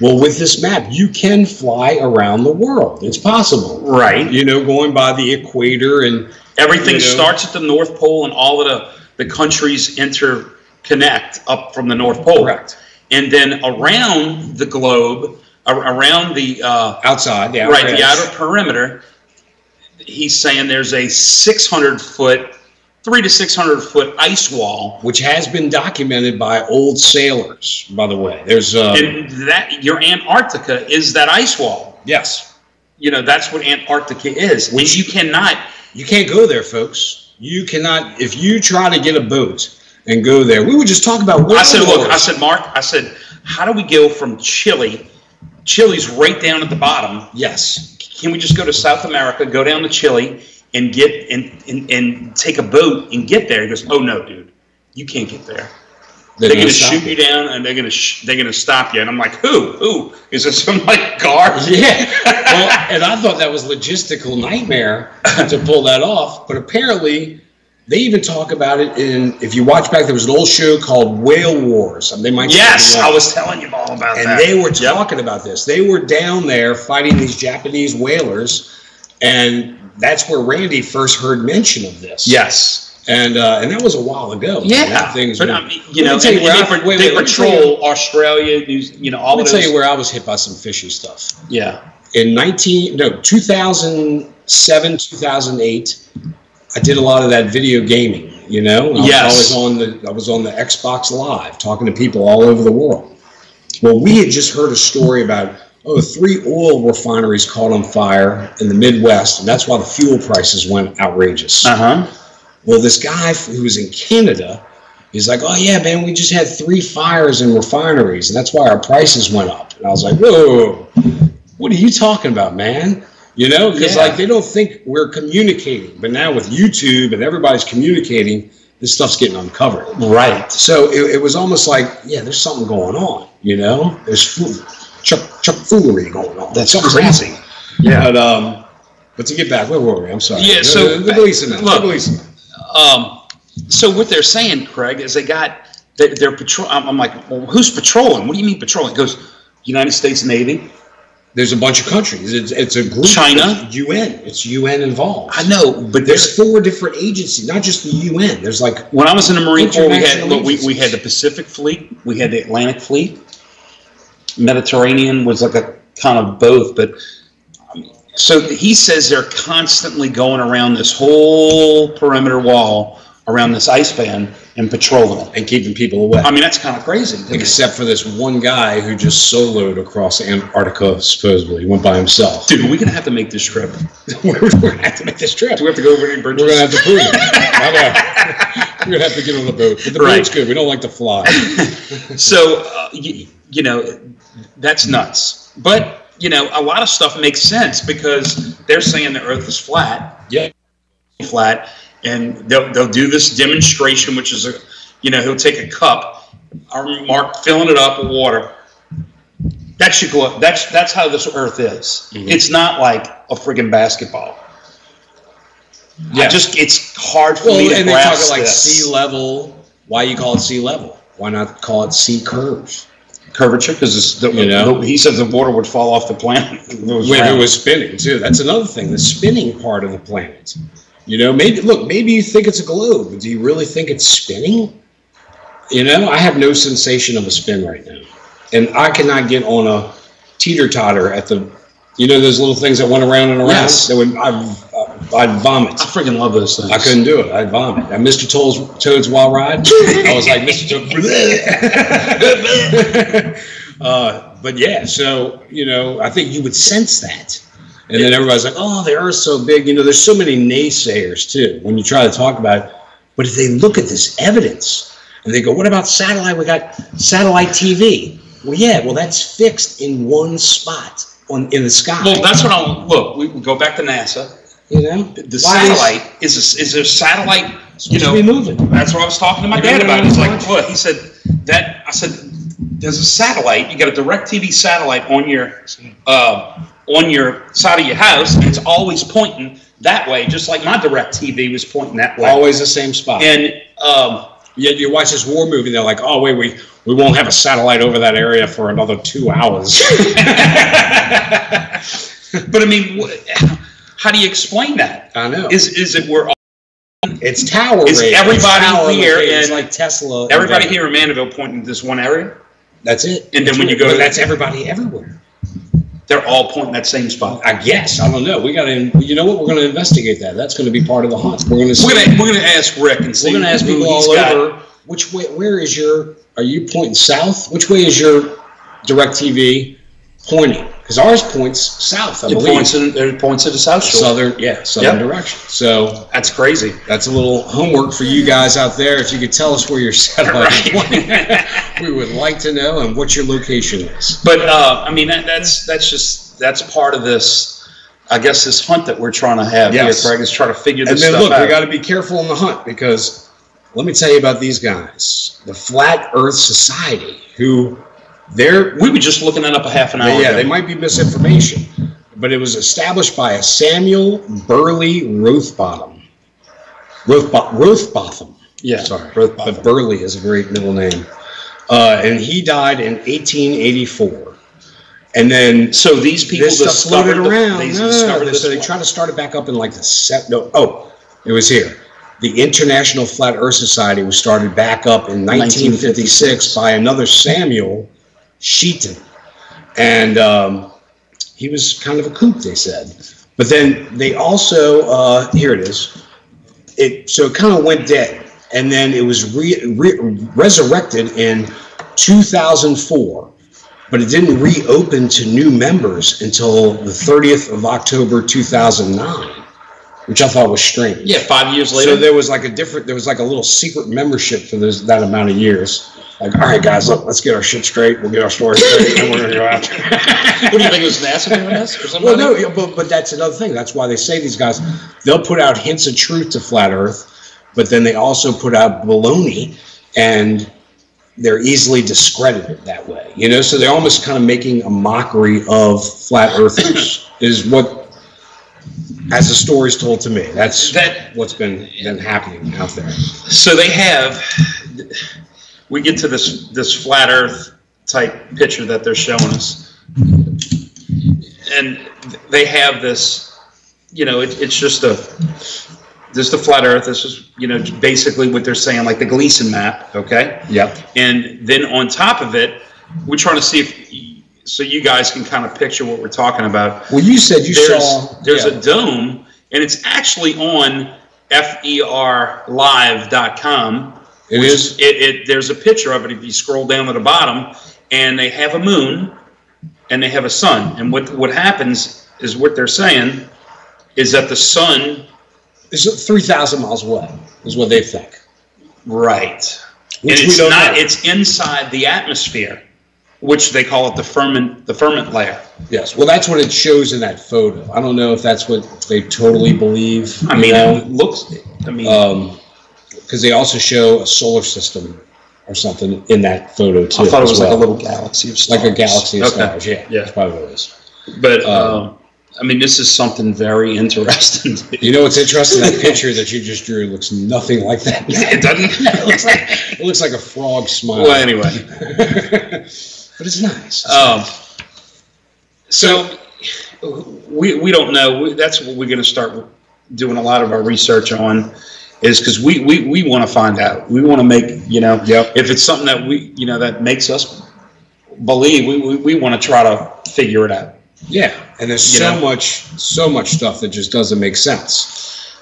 Well, with this map, you can fly around the world. It's possible. Right. Going by the equator and everything starts at the North Pole and all of the countries interconnect up from the North Pole. Correct. And then around the globe, around the outside, the outer perimeter, he's saying there's a 300 to 600 foot ice wall, which has been documented by old sailors. By the way, there's and that your Antarctica is that ice wall. Yes, that's what Antarctica is. And you can't go there, folks. You cannot. If you try to get a boat and go there, we would just talk about. I said, Mark, how do we go from Chile? Chile's right down at the bottom. Yes. Can we just go to South America, go down to Chile, and get and take a boat and get there? He goes, oh no, dude, you can't get there. They're going to shoot you down, and they're going to stop you. And I'm like, who is this? Some guard? Yeah. Well, and I thought that was logistical nightmare to pull that off, but apparently they even talk about it if you watch back, there was an old show called Whale Wars. They might. Yes, I was telling you all about that. And they were talking about this. They were down there fighting these Japanese whalers, and that's where Randy first heard mention of this. Yes. And that was a while ago. Yeah, they patrol Australia, all of those. Let me tell you where I was hit by some fishy stuff. Yeah. In 2007, 2008, I did a lot of that video gaming. Yes. I was on the Xbox Live talking to people all over the world. Well, we had just heard a story about 3 oil refineries caught on fire in the Midwest, and that's why the fuel prices went outrageous. Well, this guy who was in Canada, he's like, oh, yeah, man, we just had 3 fires in refineries, and that's why our prices went up. And I was like, whoa, what are you talking about, man? Because they don't think we're communicating. But now with YouTube and everybody's communicating, this stuff's getting uncovered. Right. So it was almost like, there's something going on, There's foolery going on. That's crazy. Yeah. But to get back, where were we? I'm sorry. Yeah, so the Gleason. So what they're saying, Craig, is they're patrol. I'm like, well, who's patrolling? What do you mean patrolling? It goes, United States Navy. There's a bunch of countries. It's a group. China. UN. It's UN involved. I know, but there's 4 different agencies, not just the UN. There's when I was in the Marine Corps, we had the Pacific Fleet, we had the Atlantic Fleet, Mediterranean was like a kind of both, but so he says they're constantly going around this whole perimeter wall around this ice band and patrolling it and keeping people away. I mean, that's kind of crazy. Except for this one guy who just soloed across Antarctica, supposedly. He went by himself. Dude, we're going to have to make this trip. We're going to have to make this trip. Do we have to go over any bridges? We're going to have to prove it. We're going to have to get on the boat. But the boat's good. We don't like to fly. So, you know, that's nuts. But, you know, a lot of stuff makes sense because they're saying the Earth is flat. Yeah. Flat. And they'll do this demonstration, which is he'll take a cup, Mark filling it up with water. That should go up. That's how this Earth is. Mm-hmm. It's not like a friggin' basketball. Yeah, it's hard for me to grasp. And they talk about like sea level. Why you call it sea level? Why not call it sea curve? Curvature, because he says the water would fall off the planet if it was spinning too. That's another thing. The spinning part of the planet. You know, maybe you think it's a globe, but do you really think it's spinning? You know, I have no sensation of a spin right now. And I cannot get on a teeter-totter at the, those little things that went around and around? Yes. I'd vomit. I freaking love those things. I couldn't do it. I'd vomit. And Mr. Toad's Wild Ride, I was like, Mr. Toad. But yeah, so, I think you would sense that. And then everybody's like, oh, the Earth's so big. There's so many naysayers, too, when you try to talk about it. But if they look at this evidence and they go, what about satellite? We got satellite TV. Well, yeah, that's fixed in one spot in the sky. Well, that's what look, we go back to NASA. The satellite is a satellite, to be moving. That's what I was talking to my dad about. He's like, what? He said that, I said, there's a satellite, you got a DirecTV satellite on your side of your house, and it's always pointing that way, just like my DirecTV was pointing that way. Always the same spot. And yet you watch this war movie, they're like, oh, wait, we won't have a satellite over that area for another 2 hours. But I mean, how do you explain that? I know. Is it we're all... It's tower Is rate. everybody here it's like Tesla. Everybody here in Mandeville pointing to this one area? That's it. And then when you go... that's everybody everywhere. They're all pointing that same spot. I guess. I don't know. We got to. You know what? We're going to investigate that. That's going to be part of the hunt. We're going to. We're going to ask Rick and see. We're going to ask people all over. Which way? Where is your? Are you pointing south? Which way is your DirecTV pointing? Because ours points south. I believe. It points to the south shore. Southern direction. So that's crazy. That's a little homework for you guys out there. If you could tell us where your satellite is pointing, we would like to know, and what your location is. But I mean, that's part of this. I guess this hunt that we're trying to have here, Craig, is trying to figure this stuff out. And then look, we got to be careful in the hunt, because let me tell you about these guys, the Flat Earth Society, who. We were just looking it up a half an hour ago. Yeah, they might be misinformation, but it was established by a Samuel Burley Rothbotham. Rothbotham. Yeah, sorry, but Burley is a great middle name. And he died in 1884. And then so these people this stuff floated around. So they tried to start it back up in like the it was here. The International Flat Earth Society was started back up in 1956 by another Samuel Sheaton, and he was kind of a kook, they said. But then they also here it is. So it kind of went dead, and then it was resurrected in 2004, but it didn't reopen to new members until the 30th of October 2009. Which I thought was strange. Yeah, 5 years later. So there was like a little secret membership for that amount of years. Like, all right, guys, look, let's get our shit straight. We'll get our story straight, and we're going to go out there. What do you think, it was NASA doing this or something? Well, no, but that's another thing. That's why they say these guys, they'll put out hints of truth to Flat Earth, but then they also put out baloney, and they're easily discredited that way. So they're almost kind of making a mockery of Flat Earthers, is what... As the story's told to me, that's what's been happening out there. So we get to this flat Earth type picture that they're showing us, and they have this, it's just a flat Earth. This is basically what they're saying, like the Gleason map, okay? Yep. And then on top of it, we're trying to see if so you guys can kind of picture what we're talking about. Well, you said there's a dome, and it's actually on FERLive.com. There's a picture of it if you scroll down to the bottom, and they have a moon and they have a sun. And what happens is what they're saying is that the sun is 3,000 miles away, is what they think. Right. Which and it's inside the atmosphere, which they call it the firmament layer. Yes. Well, that's what it shows in that photo. I don't know if that's what they totally believe. I mean, it looks. I mean, because they also show a solar system or something in that photo too. I thought it was like a little galaxy of stars. Like a galaxy of stars. Yeah. That's probably what it is. But I mean, this is something very interesting. You know what's interesting? That picture that you just drew looks nothing like that. It doesn't. It looks like a frog smile. Well, anyway. But it's nice. So we don't know. That's what we're going to start doing a lot of our research on, is because we want to find out. We want to make, if it's something that that makes us believe, we want to try to figure it out. Yeah, and there's so much stuff that just doesn't make sense.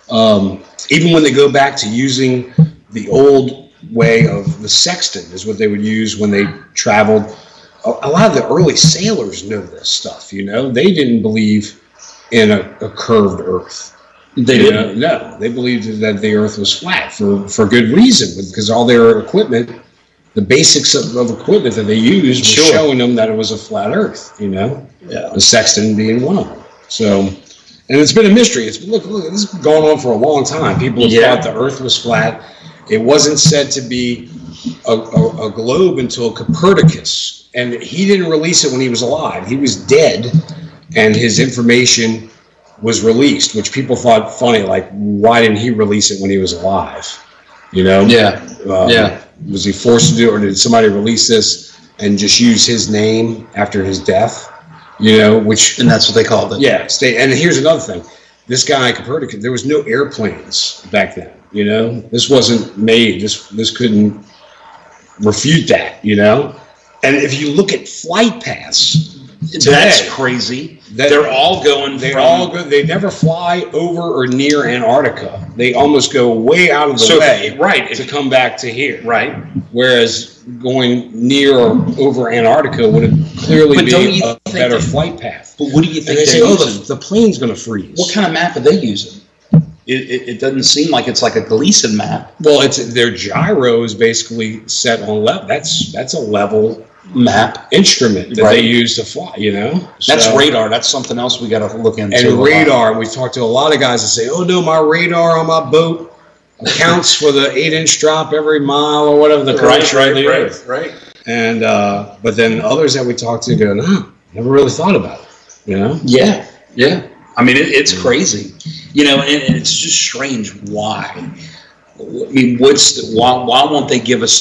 Even when they go back to using the old way of the sextant is what they would use when they traveled. A lot of the early sailors know this stuff. They didn't believe in a curved Earth. They didn't. No, they believed that the Earth was flat for good reason, because all their equipment, the basics of equipment that they used, was showing them that it was a flat Earth. The sextant being one of them. So, and it's been a mystery. It's look, this has been going on for a long time. People have thought the Earth was flat. It wasn't said to be a globe until Copernicus, and he didn't release it when he was alive. He was dead, and his information was released, which people thought funny. Like, why didn't he release it when he was alive? Was he forced to do it, or did somebody release this and just use his name after his death? And that's what they called it. Yeah. And here's another thing. This guy, Copernicus, there was no airplanes back then. This wasn't made. This couldn't refute that. And if you look at flight paths, that's crazy. They're all going. They never fly over or near Antarctica. They almost go way out of the way, to come back to here. Right. Whereas going near or over Antarctica would clearly be a better flight path. But what do you think? They say, the plane's going to freeze. What kind of map are they using? It doesn't seem like it's like a Gleason map. Well, their gyro is basically set on level. That's a level map instrument that they use to fly. That's radar. That's something else we got to look into. And radar, we've talked to a lot of guys that say, "Oh no, my radar on my boat accounts for the 8-inch drop every mile or whatever the curvature of the Earth." Right. And but then others that we talked to go, "No, never really thought about it." Yeah. I mean, it's crazy. And it's just strange. Why? I mean, why won't they give us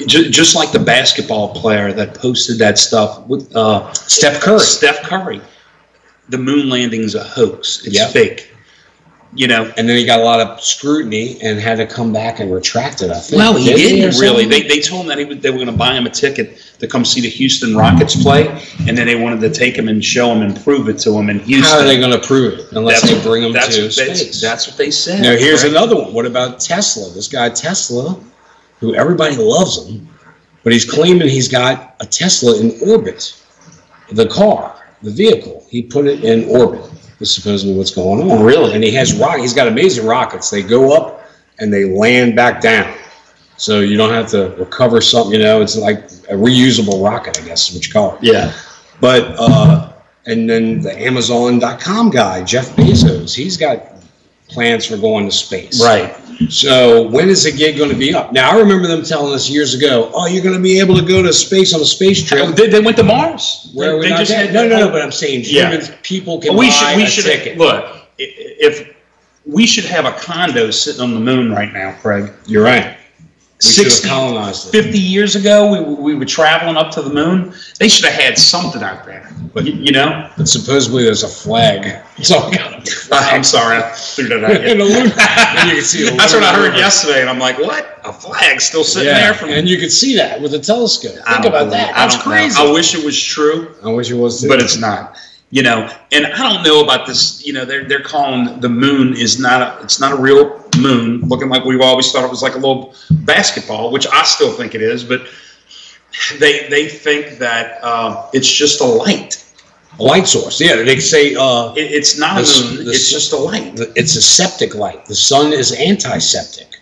just like the basketball player that posted that stuff with Steph Curry. Steph Curry. The moon landing's a hoax. It's fake. And then he got a lot of scrutiny and had to come back and retract it, I think. Well, he didn't really. They told him that they were going to buy him a ticket to come see the Houston Rockets play, and then they wanted to take him and show him and prove it to him in Houston. How are they going to prove it unless they bring him to space? That's what they said. Now, here's another one. What about Tesla? This guy Tesla, who everybody loves him, but he's claiming he's got a Tesla in orbit. The car, the vehicle, he put it in orbit. Is supposedly what's going on. Really? And he's got amazing rockets. They go up and they land back down. So you don't have to recover something, it's like a reusable rocket, I guess is what you call it. Yeah. But and then the Amazon.com guy, Jeff Bezos, he's got plans for going to space. Right. So when is the gig going to be up? Now, I remember them telling us years ago, "Oh, you're going to be able to go to space on a space trip." They went to Mars. No, but I'm saying people can buy a ticket. Look, if we should have a condo sitting on the moon right now, Craig. You're right. should have colonized it. 50 years ago, we were traveling up to the moon. They should have had something out there. But you know? But supposedly there's a flag. So I'm sorry, I threw that out. And you can see That's what I heard yesterday, and I'm like, what? A flag still sitting there? And you can see that with a telescope. Think about that. That's crazy. I wish it was true. I wish it was too. But it's not. You know, and I don't know about this. You know, they're calling the moon it's not a real moon, looking like we've always thought it was like a little basketball, which I still think it is. But they think that it's just a light. A light source. Yeah, they say it's not a moon. It's just a light. It's a septic light. The sun is antiseptic.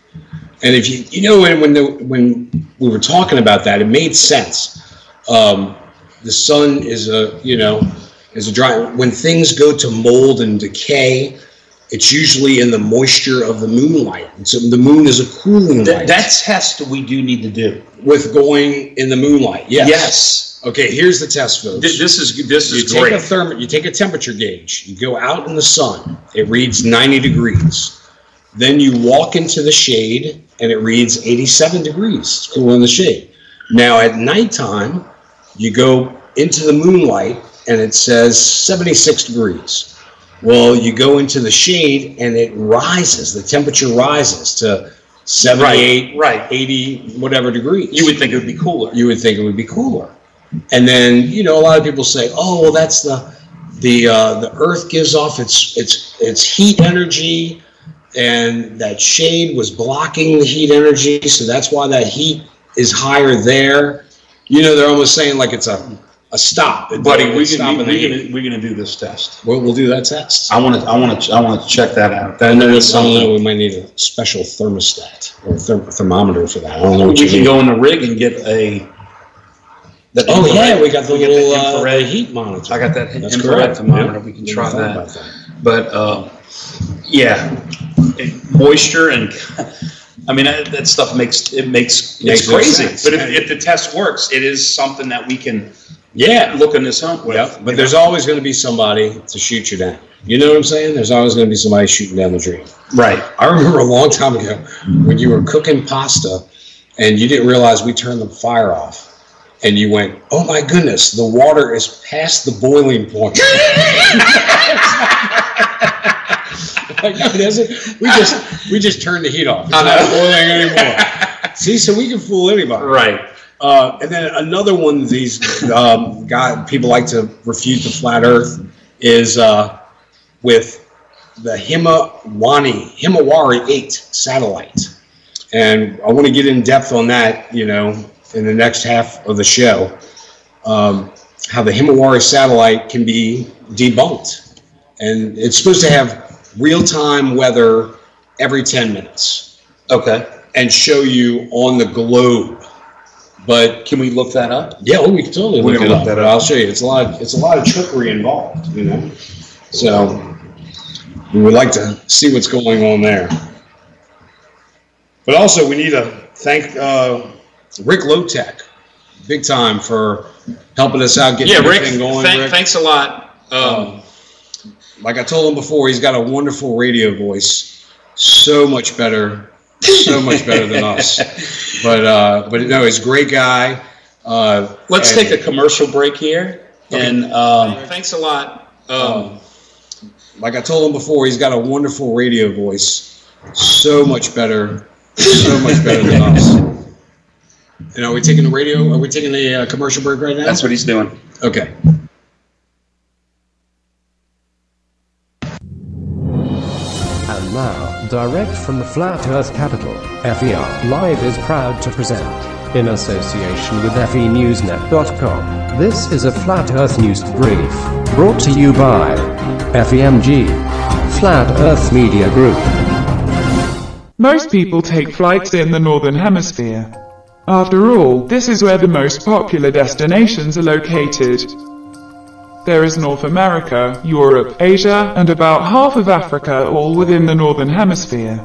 And if you know when we were talking about that, it made sense. The sun is a dry. When things go to mold and decay, it's usually in the moisture of the moonlight. And so the moon is a cooling light. That test we do need to do with going in the moonlight. Yes. Yes. Okay. Here's the test, folks. This is great. You take a temperature gauge. You go out in the sun. It reads 90 degrees. Then you walk into the shade, and it reads 87 degrees. It's cool in the shade. Now at nighttime, you go into the moonlight, and it says 76 degrees. Well, you go into the shade, and it rises. The temperature rises to 78, 80, whatever degrees. You would think it would be cooler. You would think it would be cooler. And then, a lot of people say, oh, well, that's the Earth gives off its heat energy, and that shade was blocking the heat energy, so that's why that heat is higher there. They're almost saying like it's a stop. Buddy, we're gonna do this test. We'll do that test. I want to check that out. I don't know. We might need a special thermostat or thermometer for that. I don't know. We can go in the rig and get a. We got the little infrared heat monitor. I got that infrared thermometer. We can try that. But moisture and. I mean, that stuff makes crazy. Sense. But if the test works, it is something that we can look in this hunt with. Yep. But there's always going to be somebody to shoot you down. You know what I'm saying? There's always going to be somebody shooting down the dream. Right. I remember a long time ago when you were cooking pasta and you didn't realize we turned the fire off. And you went, oh my goodness, the water is past the boiling point. Like, no, it isn't. We just turned the heat off. It's not boiling anymore. See, so we can fool anybody. Right. And then another one of these people like to refute the flat Earth is with the Himawari 8 satellite. And I want to get in depth on that, in the next half of the show, how the Himawari satellite can be debunked. And it's supposed to have real-time weather every 10 minutes. Okay. And show you on the globe. But can we look that up? Yeah, we can totally look it up. I'll show you. It's a lot of trickery involved, So we would like to see what's going on there. But also we need to thank Rick Lowtech, big time, for helping us out, getting everything going. Rick, thanks a lot. Like I told him before, he's got a wonderful radio voice, so much better than us. But no, he's a great guy. Let's take a commercial break here, and thanks a lot. Like I told him before, he's got a wonderful radio voice, so much better than us. And are we taking the radio? Are we taking the commercial break right now? That's what he's doing. Okay. And now, direct from the Flat Earth capital, FERLive is proud to present, in association with FENewsNet.com, this is a Flat Earth News Brief, brought to you by FEMG, Flat Earth Media Group. Most people take flights in the Northern Hemisphere. After all, this is where the most popular destinations are located. There is North America, Europe, Asia, and about half of Africa, all within the Northern Hemisphere.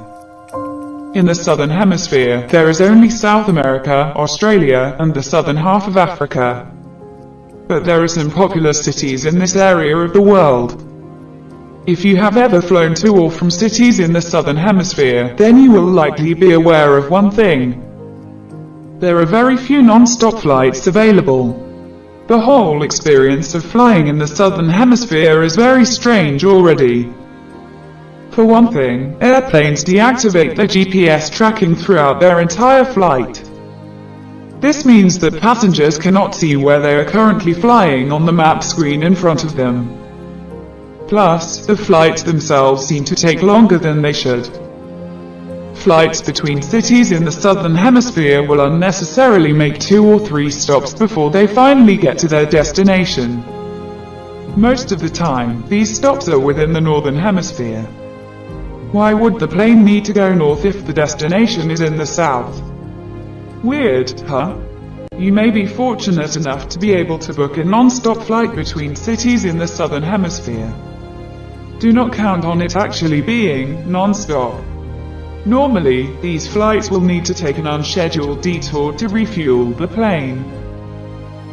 In the Southern Hemisphere, there is only South America, Australia, and the southern half of Africa. But there are some popular cities in this area of the world. If you have ever flown to or from cities in the Southern Hemisphere, then you will likely be aware of one thing. There are very few non-stop flights available. The whole experience of flying in the southern hemisphere is very strange already. For one thing, airplanes deactivate their GPS tracking throughout their entire flight. This means that passengers cannot see where they are currently flying on the map screen in front of them. Plus, the flights themselves seem to take longer than they should. Flights between cities in the southern hemisphere will unnecessarily make 2 or 3 stops before they finally get to their destination. Most of the time, these stops are within the northern hemisphere. Why would the plane need to go north if the destination is in the south? Weird, huh? You may be fortunate enough to be able to book a non-stop flight between cities in the southern hemisphere. Do not count on it actually being non-stop. Normally, these flights will need to take an unscheduled detour to refuel the plane.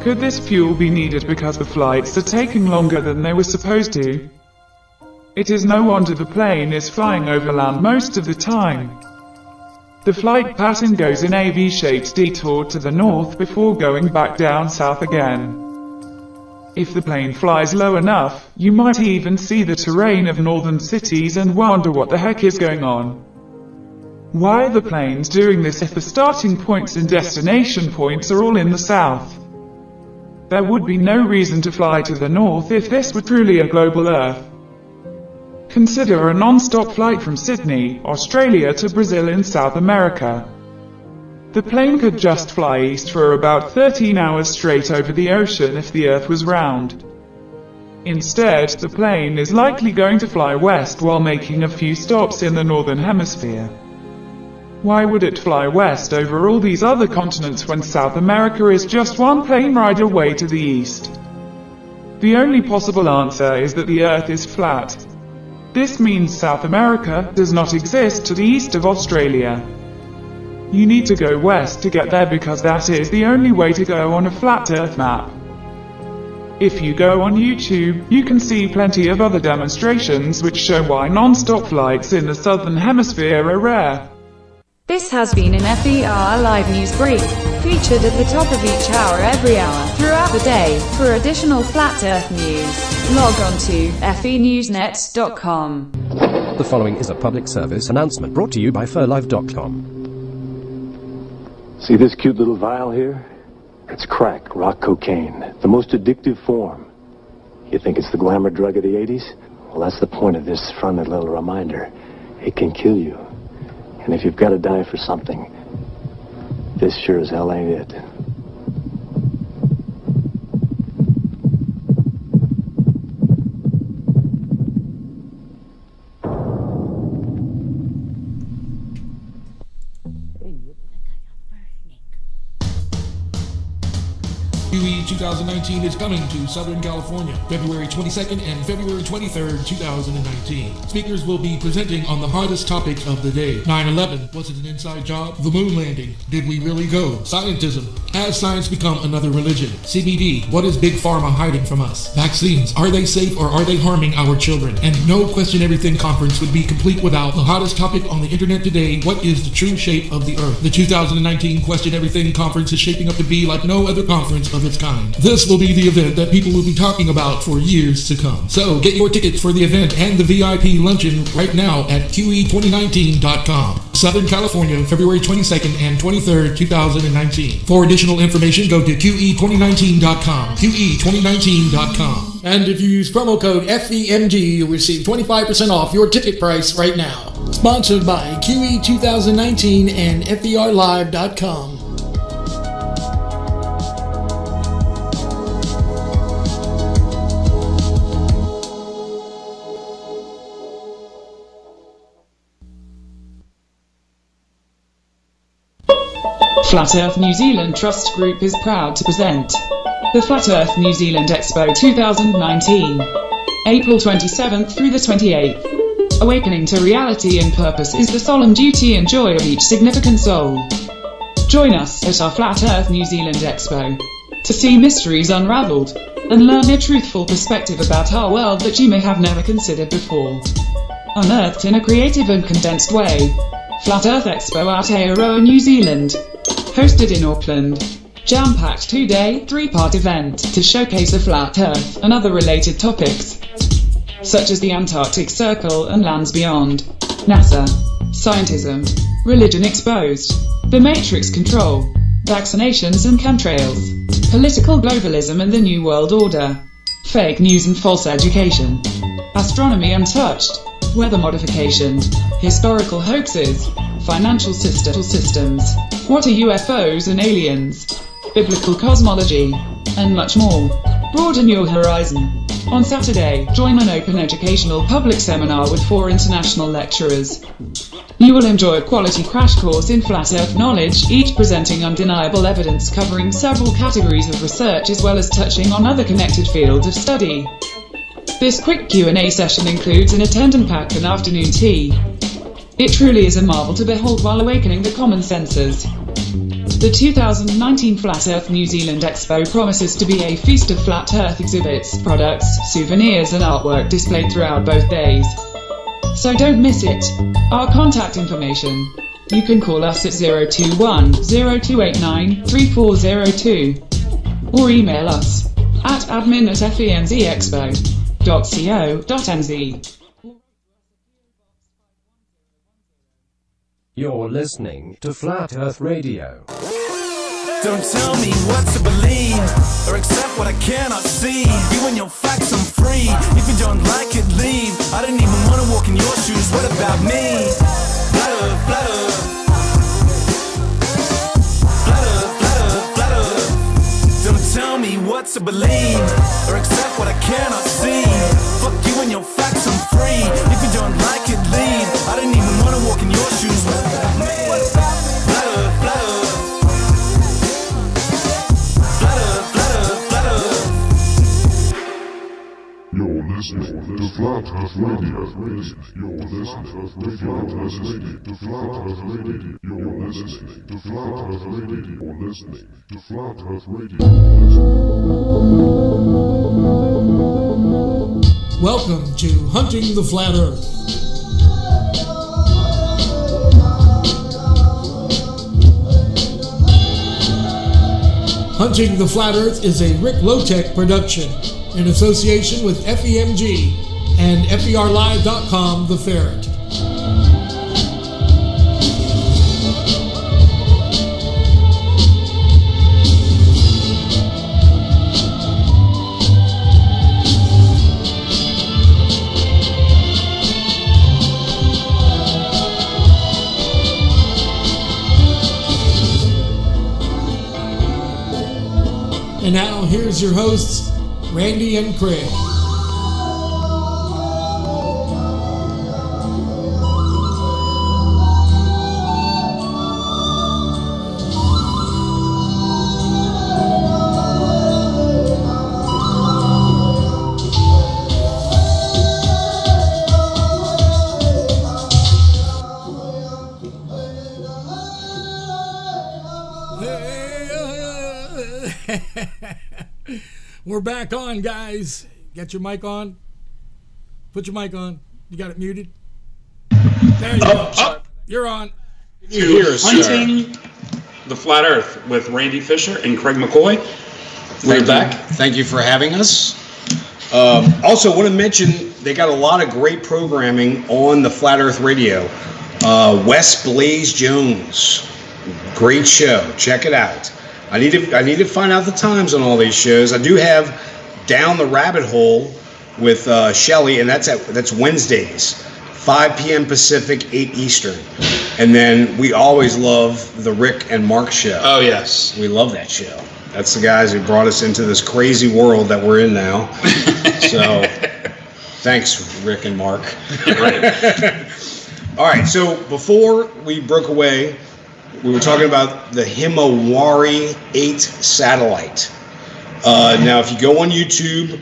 Could this fuel be needed because the flights are taking longer than they were supposed to? It is no wonder the plane is flying over land most of the time. The flight pattern goes in a V-shaped detour to the north before going back down south again. If the plane flies low enough, you might even see the terrain of northern cities and wonder what the heck is going on. Why are the planes doing this if the starting points and destination points are all in the south? There would be no reason to fly to the north if this were truly a global Earth. Consider a non-stop flight from Sydney, Australia to Brazil in South America. The plane could just fly east for about 13 hours straight over the ocean if the Earth was round. Instead, the plane is likely going to fly west while making a few stops in the northern hemisphere. Why would it fly west over all these other continents when South America is just one plane ride away to the east? The only possible answer is that the Earth is flat. This means South America does not exist to the east of Australia. You need to go west to get there because that is the only way to go on a flat Earth map. If you go on YouTube, you can see plenty of other demonstrations which show why non-stop flights in the southern hemisphere are rare. This has been an FERLive news brief, featured at the top of each hour every hour throughout the day. For additional Flat Earth news, log on to FENewsnet.com. The following is a public service announcement brought to you by FERLive.com. See this cute little vial here? It's crack, rock cocaine, the most addictive form. You think it's the glamour drug of the 80s? Well, that's the point of this friendly little reminder. It can kill you. And if you've got to die for something, this sure as hell ain't it. QE 2019 is coming to Southern California, February 22nd and February 23rd, 2019. Speakers will be presenting on the hottest topics of the day. 9/11, was it an inside job? The moon landing, did we really go? Scientism, has science become another religion? CBD, what is Big Pharma hiding from us? Vaccines, are they safe or are they harming our children? And no Question Everything conference would be complete without the hottest topic on the internet today, what is the true shape of the Earth? The 2019 Question Everything conference is shaping up to be like no other conference of its kind. This will be the event that people will be talking about for years to come. So get your tickets for the event and the VIP luncheon right now at QE2019.com. Southern California, February 22nd and 23rd, 2019. For additional information, go to QE2019.com. QE2019.com. And if you use promo code FEMG, you'll receive 25% off your ticket price right now. Sponsored by QE2019 and FERLive.com. Flat Earth New Zealand Trust Group is proud to present the Flat Earth New Zealand Expo 2019, April 27th through the 28th. Awakening to reality and purpose is the solemn duty and joy of each significant soul. Join us at our Flat Earth New Zealand Expo to see mysteries unraveled and learn a truthful perspective about our world that you may have never considered before. Unearthed in a creative and condensed way. Flat Earth Expo Aotearoa, New Zealand. hosted in Auckland. Jam-packed 2-day, 3-part event to showcase the flat Earth and other related topics, such as the Antarctic Circle and lands beyond, NASA, scientism, religion exposed, the Matrix control, vaccinations and chemtrails, political globalism and the New World Order, fake news and false education, astronomy untouched, weather modification, historical hoaxes, financial systems, what are UFOs and aliens, biblical cosmology, and much more. Broaden your horizon. On Saturday, join an open educational public seminar with 4 international lecturers. You will enjoy a quality crash course in flat Earth knowledge, each presenting undeniable evidence covering several categories of research as well as touching on other connected fields of study. This quick Q&A session includes an attendant pack and afternoon tea. It truly is a marvel to behold while awakening the common senses. The 2019 Flat Earth New Zealand Expo promises to be a feast of flat Earth exhibits, products, souvenirs and artwork displayed throughout both days. So don't miss it. Our contact information. You can call us at 021-0289-3402 or email us at admin@fenzexpo.co.nz. You're listening to Flat Earth Radio. Don't tell me what to believe or accept what I cannot see. You and your facts, I'm free. If you don't like it, leave. I didn't even want to walk in your shoes. What about me? Flat Earth, flat Earth. Flat Earth, flat Earth, flat Earth. Don't tell me what to believe or accept what I cannot see. Fuck you and your facts, I'm free. If you don't like it, leave. I didn't even want to walk in your shoes. What about me? Flat Earth, flat Earth. You're listening to Flat Earth Radio. You're listening to Flat Earth Radio. You're listening to Flat Earth Radio. You're listening to Flat Earth Radio. Welcome to Hunting the Flat Earth. Hunting the Flat Earth is a Rick Lowtech production in association with FEMG and FERLive.com, The Ferret. And now, here's your hosts, Randy and Craig. We're back on, guys. Got your mic on? Put your mic on. You got it muted? There you go. You're on. To Hunting the Flat Earth with Randy Fisher and Craig McCoy. We're back. Thank you for having us. Also, want to mention they got a lot of great programming on the Flat Earth Radio. Wes Blaze Jones, great show. Check it out. I need to find out the times on all these shows. I do have Down the Rabbit Hole with Shelley, and that's Wednesdays, 5 p.m. Pacific, 8 Eastern. And then we always love the Rick and Mark show. Oh, yes. We love that show. That's the guys who brought us into this crazy world that we're in now. So thanks, Rick and Mark. Right. All right, so before we broke away, we were talking about the Himawari 8 satellite. Now, if you go on YouTube,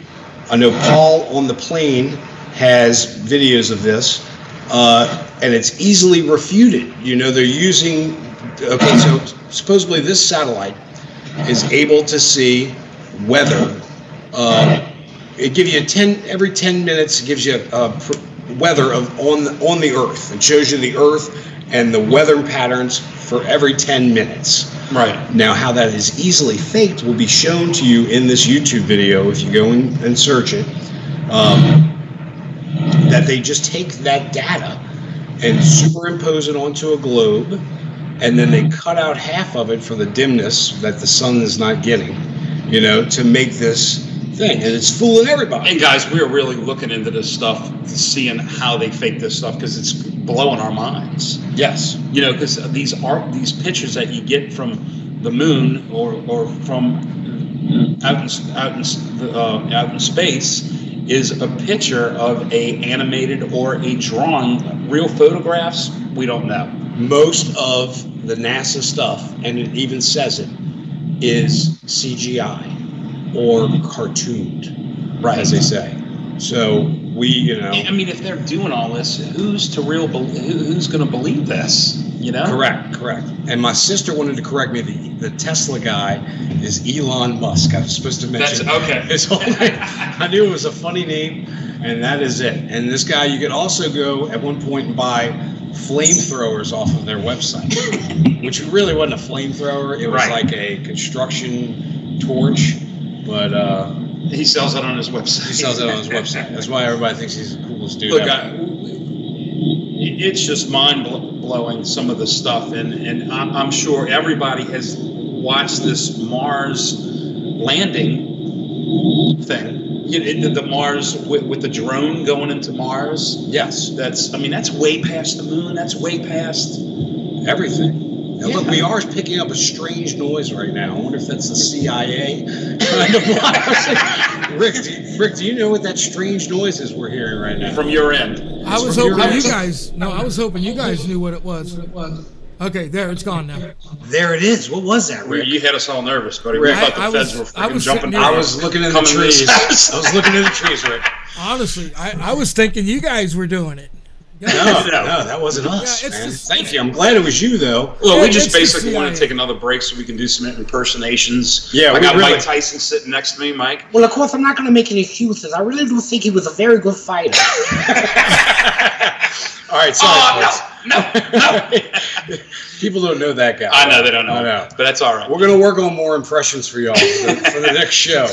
I know Paul on the Plane has videos of this, and it's easily refuted. You know, they're using, okay, so supposedly this satellite is able to see weather. It gives you every 10 minutes, it gives you weather on the Earth. It shows you the Earth and the weather patterns for every 10 minutes. Right. Now, how that is easily faked will be shown to you in this YouTube video if you go and search it. That they just take that data and superimpose it onto a globe, and then they cut out half of it for the dimness that the sun is not getting, you know, to make this thing, and it's fooling everybody. And guys, we're really looking into this stuff, seeing how they fake this stuff, because it's blowing our minds. Yes, you know, because these pictures that you get from the moon or from out in space is a picture of a animated or a drawing. Real photographs, we don't know. Most of the NASA stuff, and it even says it, is CGI or cartooned, right, as they say. So we, you know, I mean, if they're doing all this, who's going to believe this? You know, correct. And my sister wanted to correct me. The Tesla guy is Elon Musk. I was supposed to mention. That's okay. His whole name. I knew it was a funny name, and that is it. And this guy, you could also go at one point and buy flamethrowers off of their website, which really wasn't a flamethrower. It was like a construction torch, but he sells it on his website. He sells it on his website. That's why everybody thinks he's the coolest dude. Look, ever. It's just mind-blowing, some of the stuff, and I'm sure everybody has watched this Mars landing thing. The Mars with the drone going into Mars. Yes, that's way past the moon. That's way past everything. Now, look, we are picking up a strange noise right now. I wonder if that's the CIA kind of Rick, do you know what that strange noise is we're hearing right now? From your end. I was hoping you guys. No, I was hoping you guys knew what it was. Okay, there, it's gone now. There it is. What was that, Rick? You had us all nervous, buddy. We thought the feds were freaking jumping. I was looking at the trees. I was looking at the trees, Rick. Honestly, I was thinking you guys were doing it. No, that wasn't us, man. Thank you. I'm glad it was you, though. Well, we just basically want to take another break so we can do some impersonations. Yeah, I got Mike Tyson sitting next to me, Mike. Well, of course, I'm not going to make any excuses. I really do think he was a very good fighter. All right, sorry. No. People don't know that guy. I know, they don't know. I know. But that's all right. We're going to work on more impressions for y'all for the next show.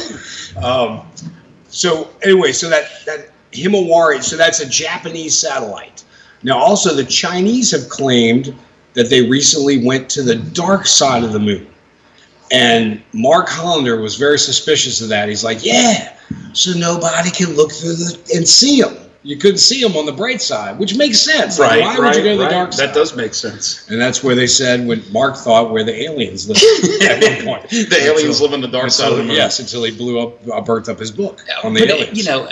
So, anyway, so that Himawari, so that's a Japanese satellite. Now, also, the Chinese have claimed that they recently went to the dark side of the moon. And Mark Hollander was very suspicious of that. He's like, yeah, so nobody can look through and see them. You couldn't see them on the bright side, which makes sense. Right, like, why would you go to the dark side? That does make sense. And that's where they said, when Mark thought where the aliens lived at one point. The aliens live on the dark side of the moon. Yes, until he burnt up his book on the aliens. You know,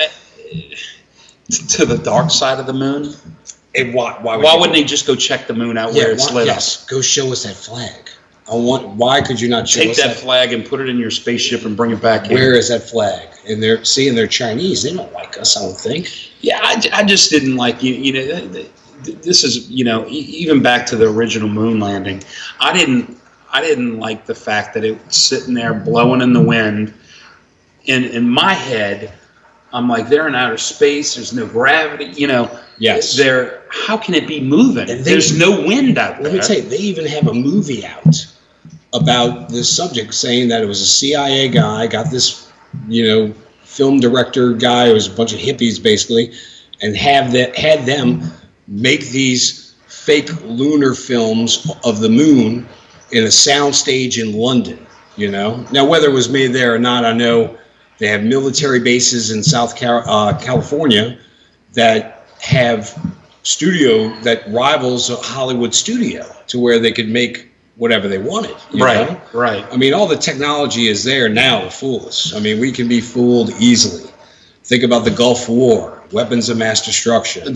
to the dark side of the moon? And why wouldn't they just go check the moon out where it's lit up? Go show us that flag. Why could you not show us that flag and put it in your spaceship and bring it back in? Where is that flag? And they're Chinese. They don't like us, I don't think. Yeah, I just didn't like, you know, this is, you know, even back to the original moon landing. I didn't like the fact that it was sitting there blowing in the wind. In my head, I'm like, they're in outer space. There's no gravity, you know. Yes. How can it be moving? There's no wind out there. Let me tell you, they even have a movie out about this subject, saying that it was a CIA guy, got this, you know, film director guy, it was a bunch of hippies basically, and had them make these fake lunar films of the moon in a soundstage in London, you know. Now, whether it was made there or not, I know they have military bases in South California that have studio that rivals a Hollywood studio, to where they could make whatever they wanted. You know? Right. I mean, all the technology is there now to fool us. I mean, we can be fooled easily. Think about the Gulf War, weapons of mass destruction.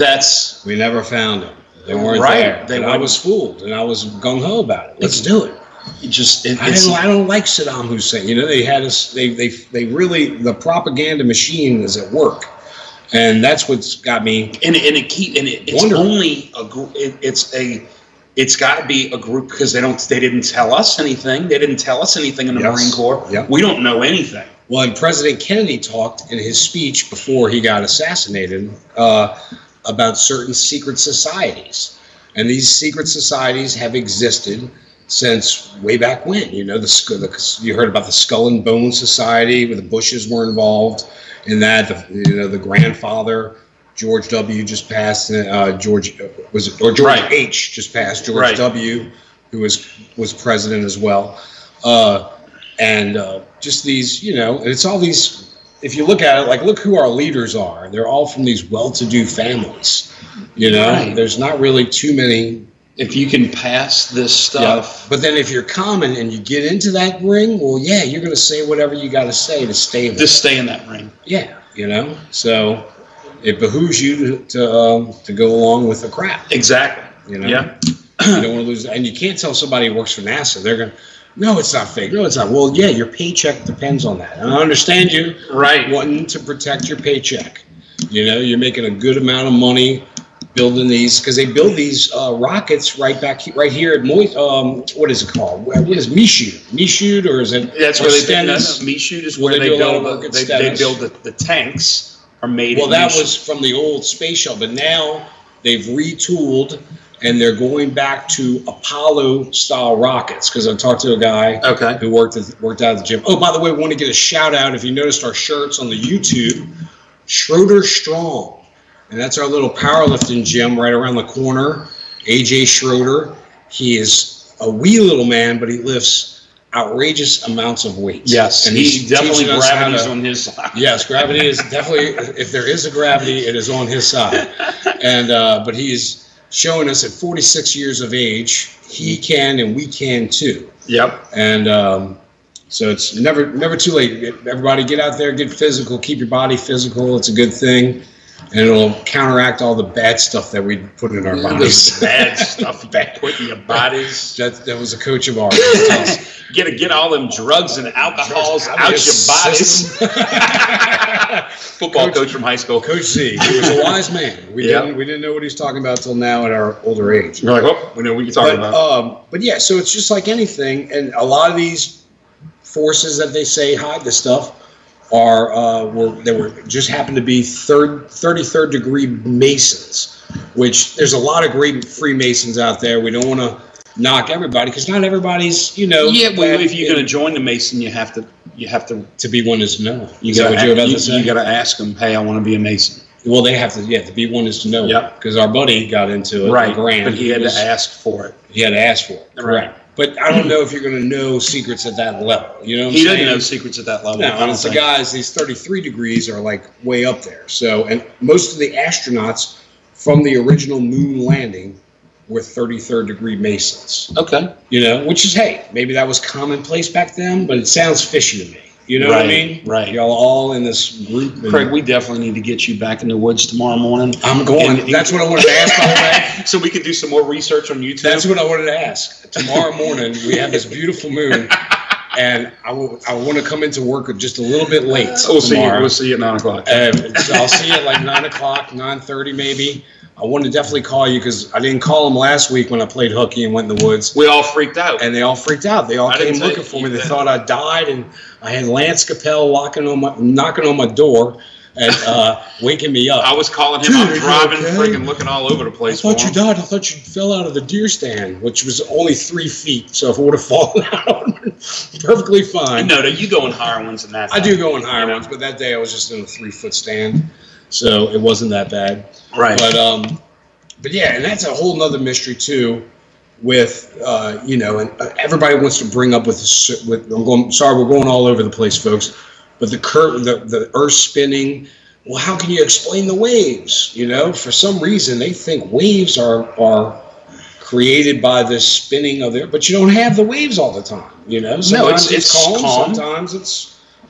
We never found them. They weren't there. I was fooled, and I was gung-ho about it. Let's do it. I don't like Saddam Hussein. You know, they had us. They really, the propaganda machine is at work, and that's what's got me. It's got to be a group, because they didn't tell us anything. They didn't tell us anything in the Marine Corps. Yep. We don't know anything. Well, and President Kennedy talked in his speech before he got assassinated about certain secret societies And these secret societies have existed since way back when. You know, you heard about the Skull and Bone Society, where the Bushes were involved in that. The grandfather, George W. just passed. George H. just passed. George W., who was president as well. Just these, and it's all these. If you look at it, like, look who our leaders are. They're all from these well-to-do families. There's not really too many. If you can pass this stuff. But then if you're common and you get into that ring, well, yeah, you're going to say whatever you got to say to stay there. Just stay in that ring. Yeah, So it behooves you to go along with the crowd. Exactly. Yeah. You don't want to lose. And you can't tell somebody who works for NASA. They're going to, no, it's not fake. No, it's not. Well, yeah, your paycheck depends on that. And I understand you wanting to protect your paycheck. You're making a good amount of money building these, because they build these rockets right here at what is it called? What is Michoud, or is it? That's really Michoud is where they build the tanks are made. Well, that was from the old space shuttle, but now they've retooled and they're going back to Apollo style rockets. Because I talked to a guy who worked out at the gym. Oh, by the way, we want to get a shout out. If you noticed our shirts on the YouTube, Schroeder Strong. And that's our little powerlifting gym right around the corner. AJ Schroeder. He is a wee little man, but he lifts outrageous amounts of weight. Yes, and he's definitely gravity's on his side. Yes, gravity is definitely, if there is a gravity, it is on his side. And but he's showing us at 46 years of age, he can and we can too. Yep. And so it's never too late. Everybody get out there, get physical, keep your body physical. It's a good thing. And it'll counteract all the bad stuff that we put in our bodies. The bad stuff you put in your bodies. That was a coach of ours. Get all them drugs and alcohols out your bodies. Football coach from high school. Coach Z. He was a wise man. We didn't know what he's talking about till now at our older age. You're like, oh, we know what you're talking about. But yeah, so it's just like anything. And a lot of these forces that they say hide this stuff just happened to be 33rd degree Masons, which there's a lot of great Freemasons out there. We don't want to knock everybody, because not everybody's, Yeah, well, if you're going to join the Mason, you have to be one is to know. You got to ask them, hey, I want to be a Mason. Well, they have to be one is to know. Yep. Because our buddy got into it. Right. But he had to ask for it. He had to ask for it. Correct. But I don't know if you're going to know secrets at that level. You know what I'm saying? He doesn't know secrets at that level. No, and it's the guys, these 33 degrees are like way up there. So, and most of the astronauts from the original moon landing were 33rd degree Masons. Okay. Which is, hey, maybe that was commonplace back then, but it sounds fishy to me. You know what I mean? Right. Y'all all in this group. Craig, we definitely need to get you back in the woods tomorrow morning. I'm going. That's what I wanted to ask all day. So we can do some more research on YouTube. That's what I wanted to ask. Tomorrow morning, we have this beautiful moon, and I want to come into work just a little bit late tomorrow. We'll see you at 9 o'clock. So I'll see you at like 9 o'clock, 9:30 maybe. I wanted to definitely call you because I didn't call them last week when I played hooky and went in the woods. We all freaked out. And they all freaked out. They all came looking for me. They thought I died, and I had Lance Capel knocking on my door and waking me up. I was calling him. I'm driving, freaking looking all over the place. I thought you died. I thought you fell out of the deer stand, which was only 3 feet. So if I would have fallen out, perfectly fine. No, you go in higher ones than that. I do go in higher ones, but that day I was just in a 3-foot stand. So it wasn't that bad. Right. But yeah, and that's a whole nother mystery too with, and everybody wants to bring up we're going all over the place, folks, but the Earth spinning, well, how can you explain the waves? For some reason they think waves are created by this spinning of the Earth, but you don't have the waves all the time, Sometimes it's calm. Sometimes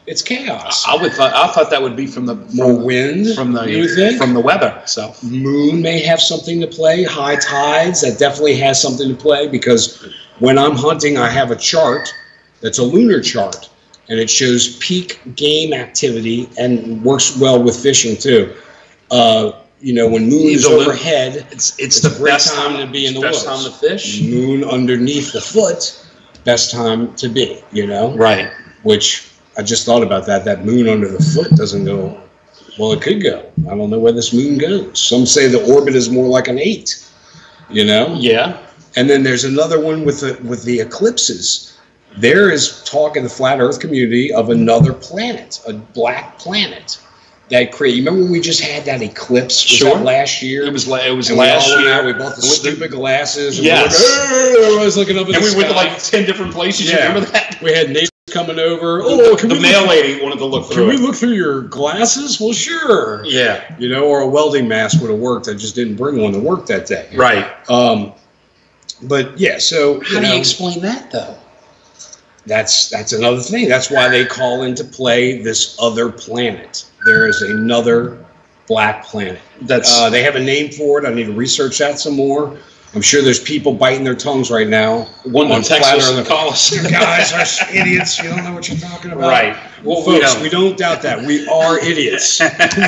it's chaos. I thought that would be from the more wind, from the weather itself. Moon may have something to play. High tides, that definitely has something to play, because when I'm hunting, I have a chart that's a lunar chart, and it shows peak game activity and works well with fishing too. When moon is overhead, it's the best time to be in the woods. Best time to fish. Moon underneath the foot, best time to be. Right. Which I just thought about that. That moon under the foot doesn't go. Well, it could go. I don't know where this moon goes. Some say the orbit is more like an 8. You know? Yeah. And then there's another one with the eclipses. There is talk in the flat Earth community of another planet, a black planet. That remember when we just had that eclipse? Was that last year? It was last year. year. We bought the stupid glasses. And yes. Everybody's looking up at and the we went to sky. like 10 different places. Yeah. You remember that? We had neighbors coming over. The mail lady wanted to look through Can we look through your glasses? Well, sure. Yeah. You know, or a welding mask would have worked. I just didn't bring one to work that day. Right. But yeah, so how do you explain that though? That's another thing. That's why they call into play this other planet. There is another black planet. They have a name for it. I need to research that some more. I'm sure there's people biting their tongues right now. One to text us and call us. You guys are idiots. You don't know what you're talking about. Right. Well, folks, we don't doubt that. We are idiots.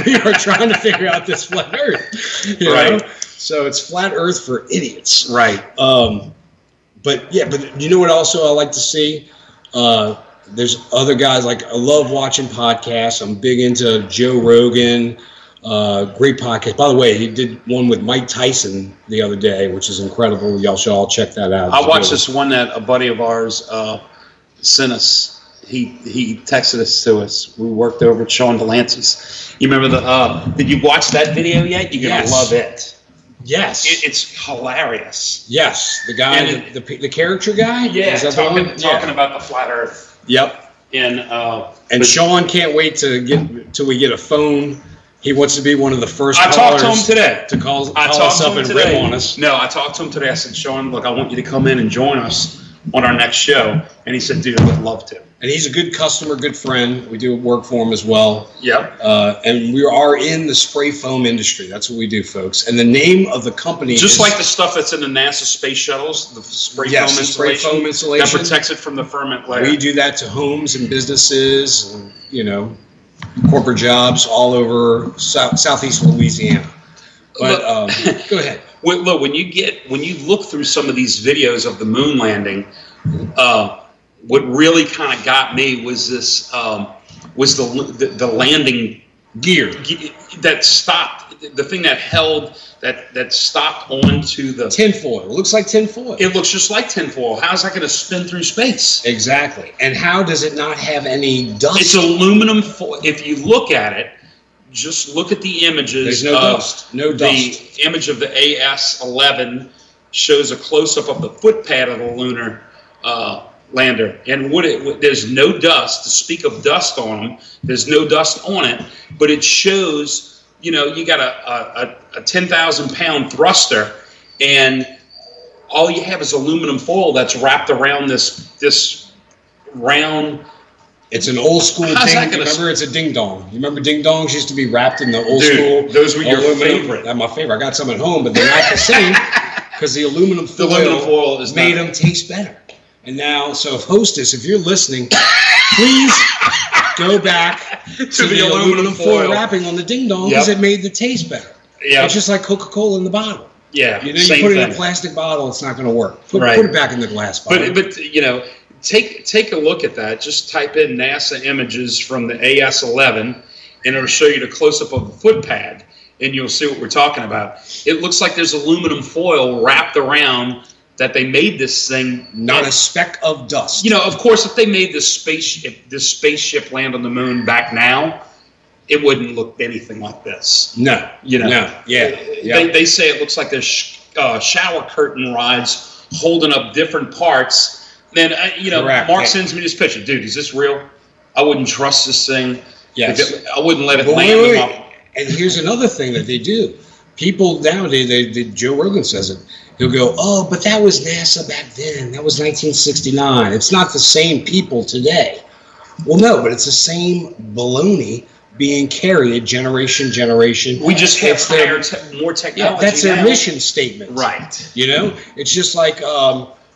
We are trying to figure out this flat Earth. You know? So it's flat Earth for idiots. Right. But you know what also I like to see? There's other guys, like I love watching podcasts. I'm big into Joe Rogan, great podcast. By the way, he did one with Mike Tyson the other day, which is incredible. Y'all should all check that out. I watched this one that a buddy of ours sent us. He texted us to us. We worked over at Sean Delancey's. You remember did you watch that video yet? You're going to love it. Yes. It's hilarious. Yes. The guy, and the character guy? Yeah, talking about the flat Earth. Yep. And Sean can't wait till we get a phone. He wants to be one of the first I talked to him today. To call us up and rip on us. No, I talked to him today. I said, Sean, look, I want you to come in and join us on our next show. And he said, dude, I would love to. And he's a good customer, good friend. We do work for him as well. Yep. And we are in the spray foam industry. That's what we do, folks. And the name of the company just like the stuff that's in the NASA space shuttles, the spray foam insulation that protects it from the ferment layer. We do that to homes and businesses, and, you know, corporate jobs all over southeast Louisiana. But go ahead. Look, when you look through some of these videos of the moon landing, what really kind of got me was this was the landing gear that stopped, the thing that held that stopped onto the tinfoil. It looks like tinfoil. It looks just like tinfoil. How's that going to spin through space? Exactly. And how does it not have any dust? It's aluminum foil. If you look at it, just look at the images. There's no dust. No dust. The image of the AS-11 shows a close-up of the footpad of the lunar lander, and there's no dust. To speak of dust on them, there's no dust on it, but it shows, you know, you got a 10,000-pound thruster, and all you have is aluminum foil that's wrapped around this round. It's an old school thing. Remember, it's a ding dong. You remember ding dongs used to be wrapped in the old school. Those were your favorite. That's my favorite. I got some at home, but they're not the same because the aluminum foil made them taste better. And now, so Hostess, if you're listening, please go back to the aluminum foil wrapping on the ding dong because it made the taste better. Yeah, it's just like Coca-Cola in the bottle. Yeah, you know, you put it in a plastic bottle, it's not going to work. Put it back in the glass bottle. But you know, take a look at that. Just type in NASA images from the AS-11, and it'll show you the close-up of the foot pad, and you'll see what we're talking about. It looks like there's aluminum foil wrapped around that they made this thing. Not a speck of dust. You know, of course, if they made this spaceship land on the moon back now, it wouldn't look anything like this. No. You know. No. Yeah. They say it looks like there's shower curtain rods holding up different parts. Then, you know, Correct. Mark sends me this picture. Dude, is this real? I wouldn't trust this thing. Yes. I wouldn't let it land. And here's another thing that they do. People nowadays, Joe Rogan says it. He'll go, oh, but that was NASA back then. That was 1969. It's not the same people today. Well, no, but it's the same baloney being carried generation. We just have more technology. Yeah, that's their mission statement. Right. You know, it's just like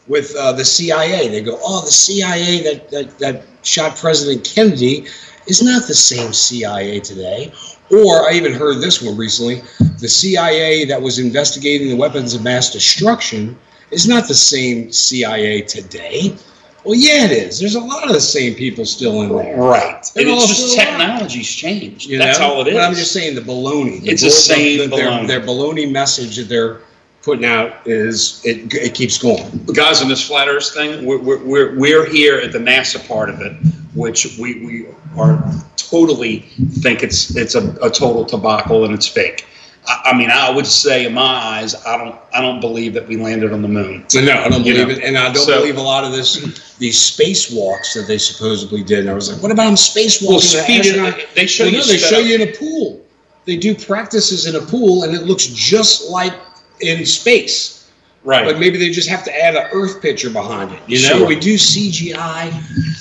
with the CIA. They go, oh, the CIA that shot President Kennedy is not the same CIA today. Or I even heard this one recently, the CIA that was investigating the weapons of mass destruction is not the same CIA today. Well, yeah, it is. There's a lot of the same people still in there. Right. And it's just technology's changed. That's all it is. But I'm just saying the baloney. It's the same baloney. Their baloney message that they're putting out is it keeps going. Guys, on this flat Earth thing, we're here at the NASA part of it, which we are totally think it's a total debacle and it's fake. I mean, I would say in my eyes, I don't believe that we landed on the moon. No, I don't believe it, and I don't believe a lot of these spacewalks that they supposedly did. And I was like, what about them spacewalking? Well, they show you. They show you in a pool. They do practices in a pool, and it looks just like in space. Right. But maybe they just have to add an Earth picture behind it. You know, Sure. we do CGI.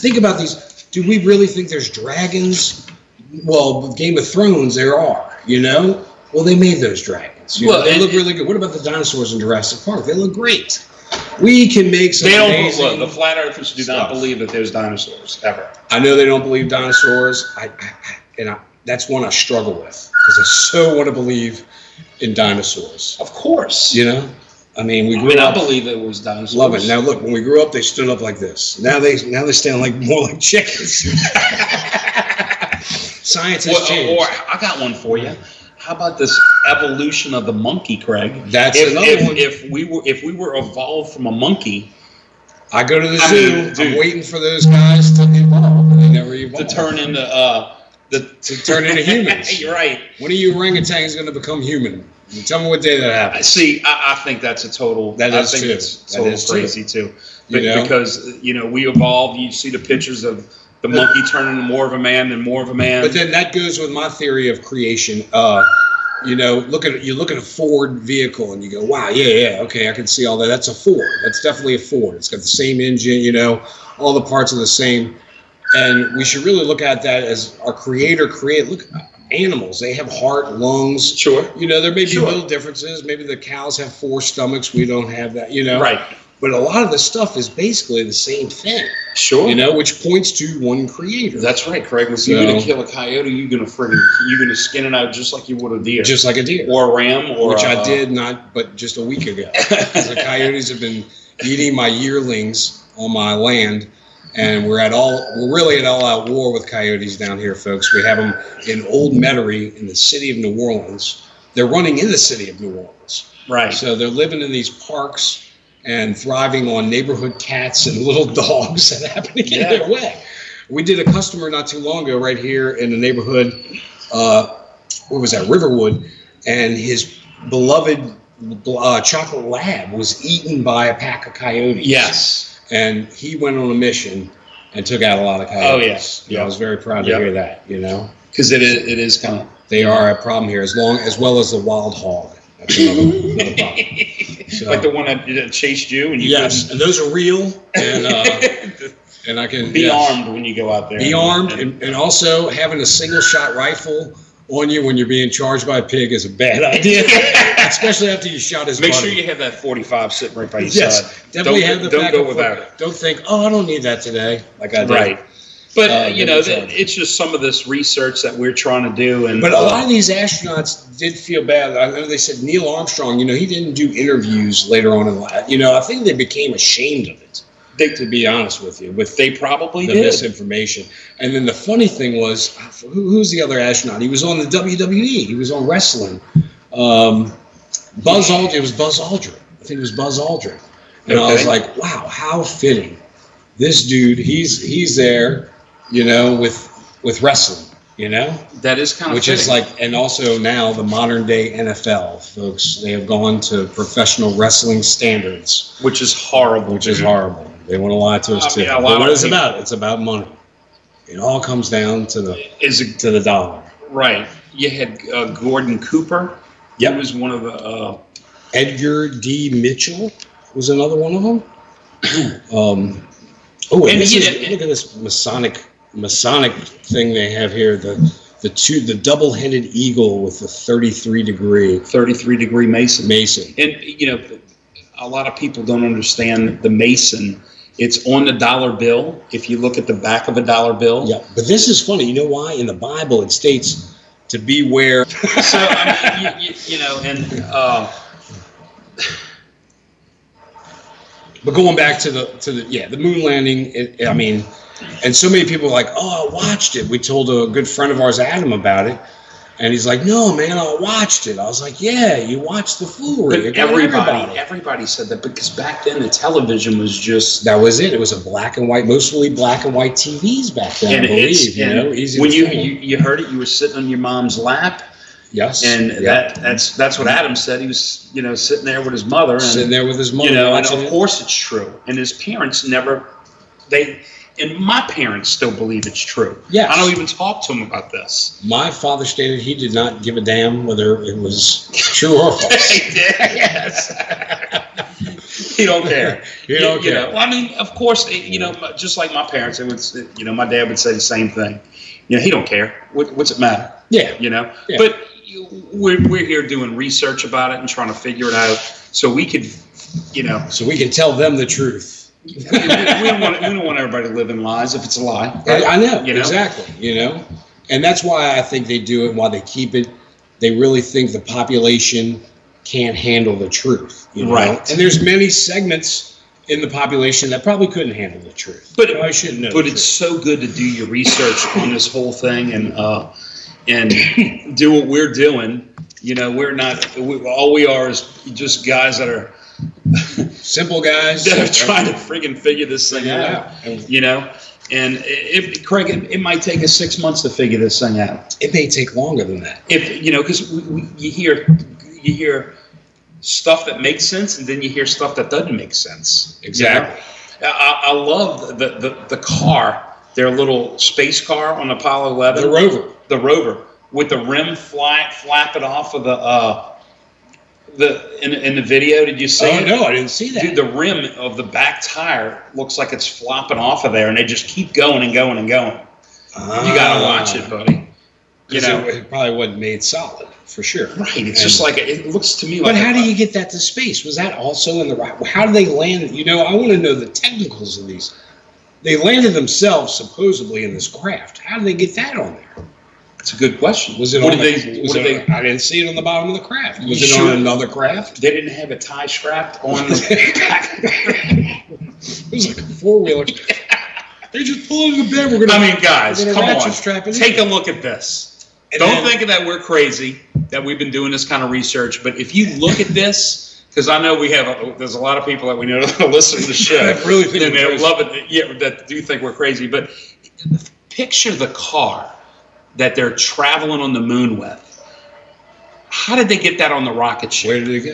Think about these. Do we really think there's dragons? Well, with Game of Thrones, there are. You know. Well, they made those dragons. You know, they look really good. What about the dinosaurs in Jurassic Park? They look great. We can make some amazing. Look, the flat earthers do not believe that there's dinosaurs ever. I know they don't believe dinosaurs. That's one I struggle with because I so want to believe in dinosaurs. Of course. You know, I mean, we grew up. I believe it was dinosaurs. Love it. Now look, when we grew up, they stood up like this. Now they stand like more like chickens. Science has changed. Or I got one for you. How about this evolution of the monkey, Craig? That's another one. If we were evolved from a monkey, I go to the zoo. I'm waiting for those guys to evolve, and they never evolve. To turn into humans. You're right. When are you orangutans going to become human? Tell me what day that happens. See, I think that's a total. It's crazy too. Because we evolved. You see the pictures of the monkey turning into more of a man and more of a man. But then that goes with my theory of creation. You look at a Ford vehicle and you go, wow, yeah, okay, I can see all that. That's a Ford. That's definitely a Ford. It's got the same engine, all the parts are the same. And we should really look at that as our creator created. Look, animals, they have heart, lungs. Sure. There may be little differences. Maybe the cows have 4 stomachs. We don't have that, Right. But a lot of the stuff is basically the same thing. Sure. Which points to one creator. That's right, Craig. If you're going to kill a coyote, you're going to skin it out just like you would a deer. Just like a deer. Or a ram. Which I did but just a week ago. The coyotes have been eating my yearlings on my land. And we're really at all-out war with coyotes down here, folks. We have them in Old Metairie in the city of New Orleans. They're running in the city of New Orleans. Right. So they're living in these parks and thriving on neighborhood cats and little dogs that happen to get in their way. We did a customer not too long ago right here in the neighborhood, what was that, Riverwood, and his beloved chocolate lab was eaten by a pack of coyotes. Yes. And he went on a mission and took out a lot of coyotes. Oh, yes. I was very proud to hear that, Because it is kind of... They are a problem here, as well as the wild hog. That's another problem. So, like the one that chased you? And and those are real. And I can... Be armed when you go out there. Be armed, and also having a single-shot rifle on you when you're being charged by a pig is a bad idea. Especially after you shot his buddy. Make sure you have that 45 sitting right by your side. Definitely have the Don't go without it. Don't think, I don't need that today. Like I did. Right. But, it's just some of this research that we're trying to do. But a lot of these astronauts did feel bad. I know they said Neil Armstrong, he didn't do interviews later on in life. I think they became ashamed of it, to be honest with you. They probably did. Misinformation. And then the funny thing was, who's the other astronaut? He was on the WWE. He was on wrestling. Buzz Aldrin. It was Buzz Aldrin. I think it was Buzz Aldrin. And I was like, wow, how fitting. This dude, he's there, with wrestling, That is kind of Which fitting. is like, and also now the modern day NFL, folks, they have gone to professional wrestling standards. Which is horrible. They want to lie to us, too. But what is it about? It's about money. It all comes down to the dollar. Right. You had Gordon Cooper. He was one of the... Edgar D. Mitchell was another one of them. Look at this Masonic thing they have here. The double-headed eagle with the 33-degree Mason. And a lot of people don't understand the Mason. It's on the dollar bill. If you look at the back of a dollar bill. Yeah, but this is funny. You know why? In the Bible, it states to beware. So But going back to the moon landing, and so many people are like, oh, I watched it. We told a good friend of ours, Adam, about it. And he's like, no, man, I watched it. I was like, yeah, you watched the foolery. But everybody said that because back then the television was just... That was it. It was a black and white, mostly black and white TVs back then, I believe. Easy when you heard it, you were sitting on your mom's lap. Yes. And that's what Adam said. He was, sitting there with his mother. And, and of course it's true. And his parents never... And my parents still believe it's true. Yes. I don't even talk to them about this. My father stated he did not give a damn whether it was true or false. He did, yes. He don't care. He don't care. Well, I mean, of course, just like my parents, it was, my dad would say the same thing. He don't care. What's it matter? Yeah. Yeah. But we're here doing research about it and trying to figure it out so we could, So we can tell them the truth. we don't want everybody to live in lies if it's a lie. Right? I know, exactly. And that's why I think they do it and why they keep it. They really think the population can't handle the truth. Right. And there's many segments in the population that probably couldn't handle the truth. But I shouldn't know. But it's so good to do your research on this whole thing and do what we're doing. We're not. All we are is just guys that are. Simple guys that are trying to friggin' figure this thing out, And Craig, it might take us 6 months to figure this thing out. It may take longer than that. Because you hear stuff that makes sense, and then you hear stuff that doesn't make sense. Exactly. I love the car, their little space car on Apollo 11. The rover with the rim flapping off of in the video. Did you see it? Oh, no, I didn't see that. Dude, the rim of the back tire looks like it's flopping off of there, and they just keep going and going and going. You got to watch it, buddy. It probably wasn't made solid, for sure. Right. It's just like, it looks to me like... But how do you get that to space? Was that also in the right... How do they land... I want to know the technicals of these. They landed themselves, supposedly, in this craft. How did they get that on there? That's a good question. Was it I didn't see it on the bottom of the craft. Was it on another craft? They didn't have a tie strap on the... It was like a four-wheeler. They just pulled it in the bed. Guys, come on. Take a look at this. Don't think that we're crazy, that we've been doing this kind of research, but if you look at this, because I know there's a lot of people that we know that listen to the show. I really think they love it. Yeah, that do think we're crazy, but picture the car that they're traveling on the moon with. How did they get that on the rocket ship? Where did it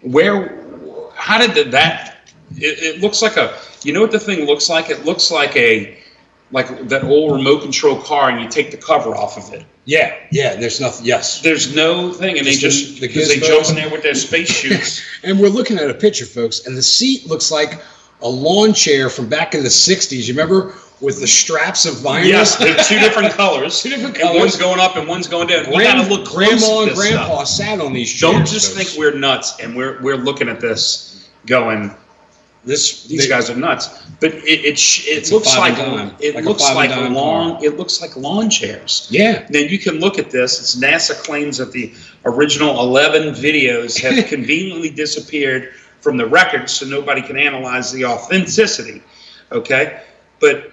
go? How did that? It looks like what the thing looks like? It looks like that old remote control car, and you take the cover off of it. Yeah. There's nothing. Yes. There's no thing, and they jump in there with their space chutes. And we're looking at a picture, folks, and the seat looks like a lawn chair from back in the '60s. You remember? With the straps of vinyl. Yes, they're two different colors. And one's going up and one's going down. You gotta look close. Grandma and Grandpa sat on these chairs. Don't just think we're nuts and we're looking at this going, these guys are nuts. But it looks like lawn chairs. Yeah. Then you can look at this. It's NASA claims that the original 11 videos have conveniently disappeared from the records, so nobody can analyze the authenticity. Okay, but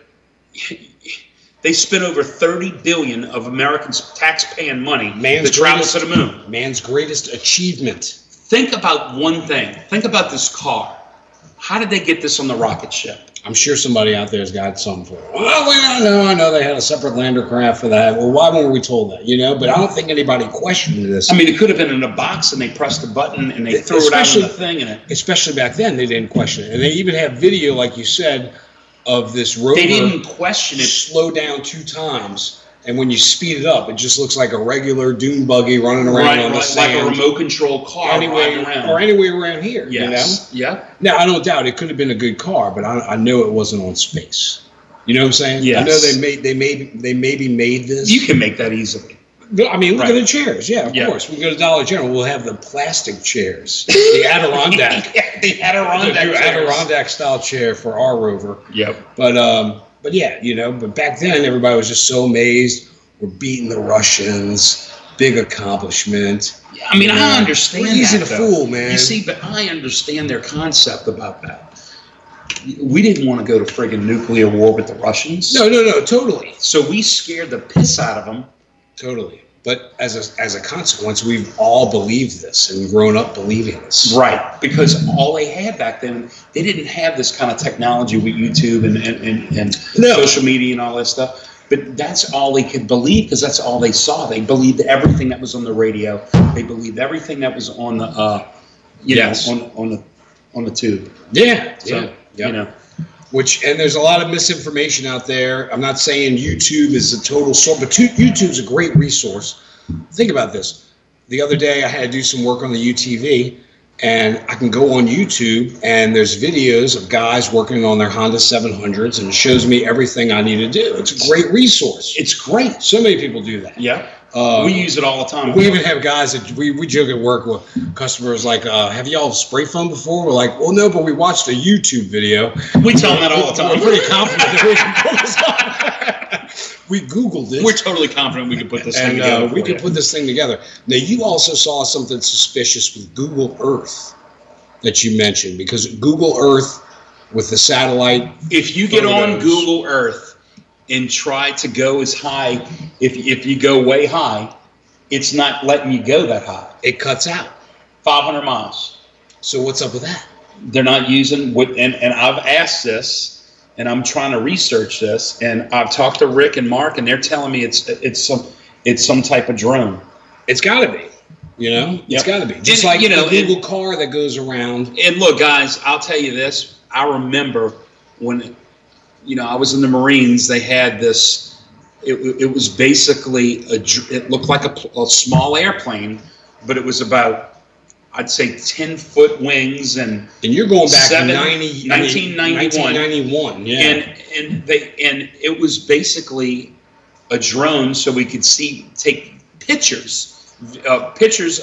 they spent over $30 billion of Americans' tax-paying money to travel to the moon. Man's greatest achievement. Think about one thing. Think about this car. How did they get this on the rocket ship? I'm sure somebody out there has got something for it. Well, I know they had a separate lander craft for that. Well, why weren't we told that? But I don't think anybody questioned this. It could have been in a box and they pressed a button and they threw it out on the thing. Especially back then, they didn't question it. And they even have video, like you said, of this rover. They didn't question it. Slow down 2 times, and when you speed it up, it just looks like a regular dune buggy running around on the sand. Like a remote control car anywhere around here. Yes. Yeah. Now I don't doubt it could have been a good car, but I know it wasn't on space. You know what I'm saying? Yes. I know they maybe made this. You can make that easily. Look at the chairs. Yeah, of course. We go to Dollar General. We'll have the plastic chairs, the Adirondack, the Adirondack style chair for our rover. Yep. But yeah, But back then, everybody was just so amazed. We're beating the Russians. Big accomplishment. I understand. We're easy to fool, man. You see, but I understand their concept about that. We didn't want to go to friggin' nuclear war with the Russians. No, totally. So we scared the piss out of them. Totally. But as a consequence, we've all believed this and grown up believing this. Right, because all they had back then, they didn't have this kind of technology with YouTube and social media and all that stuff. But that's all they could believe, because that's all they saw. They believed everything that was on the radio. They believed everything that was on the, on the tube. Yeah, So, you know. And there's a lot of misinformation out there. I'm not saying YouTube is a total source, but YouTube's a great resource. Think about this. The other day I had to do some work on the UTV, and I can go on YouTube and there's videos of guys working on their Honda 700s, and it shows me everything I need to do. It's a great resource. It's great. So many people do that. Yeah. We use it all the time. We even have guys that we joke at work with customers like, have y'all spray foam before? We're like, well, no, but we watched a YouTube video. We tell them that all the time. We're pretty confident that we can pull this off. We Googled it. We're totally confident we can put this thing together. We can put this thing together. Now, you also saw something suspicious with Google Earth that you mentioned, because Google Earth with the satellite. If you get on Google Earth and try to go as high, if you go way high, it's not letting you go that high. It cuts out 500 miles. So what's up with that? They're not using and I've asked this, and I'm trying to research this, and I've talked to Rick and Mark, and they're telling me it's some type of drone. It's got to be. You know, it's got to be. Just like the Google car that goes around. And look, guys, I'll tell you this. I remember when, I was in the Marines, they had this, it was basically, it looked like a small airplane, but it was about, I'd say 10-foot wings, and you're going back to 1991. 1991, yeah. And it was basically a drone, so we could take pictures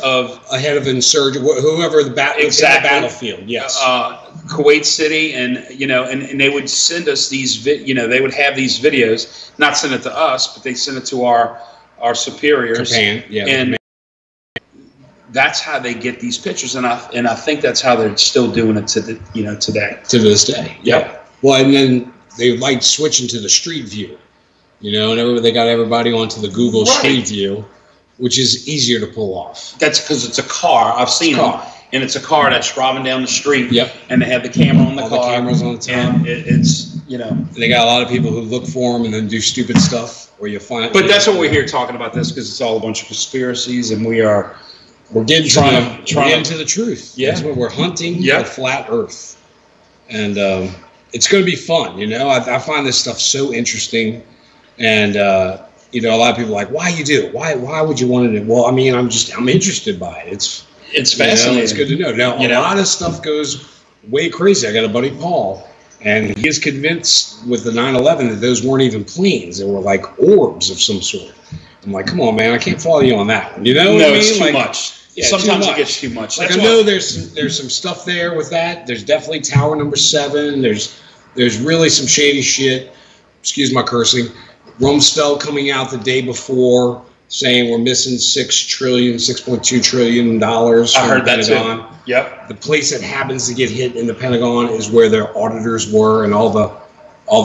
of ahead of insurgent, whoever the battlefield. Yes. Kuwait City, and and they would send us these they would have these videos, not send it to us, but they send it to our superiors. Japan, yeah. And that's how they get these pictures, and I think that's how they're still doing it today. To this day. Yeah. Well, and then they like switching to the street view, and they got everybody onto the Google Street View, which is easier to pull off. That's because it's a car. I've seen them. And it's a car that's driving down the street. Yep. And they have the camera on the All car. the cameras on the top. And it's, And they got a lot of people who look for them and then do stupid stuff where you find. But that's what we're here talking about this, because it's all a bunch of conspiracies, and we're getting trying to the truth. Yeah. That's what we're hunting. The flat Earth, and it's going to be fun. I find this stuff so interesting, and a lot of people are like, why you do it? Why would you want to do it? Well, I mean, I'm interested by it. It's fascinating. It's good to know. Now, a lot of stuff goes way crazy. I got a buddy, Paul, and he is convinced with the 9/11 that those weren't even planes. They were like orbs of some sort. I'm like, come on, man, I can't follow you on that one. No, what I mean? It's too much. Yeah, sometimes it gets too much. Like, I know there's some stuff there with that. There's definitely Tower Number 7. There's really some shady shit. Excuse my cursing. Rumsfeld coming out the day before saying we're missing $6.2 trillion. I heard that too. Yep. The place that happens to get hit in the Pentagon is where their auditors were and all the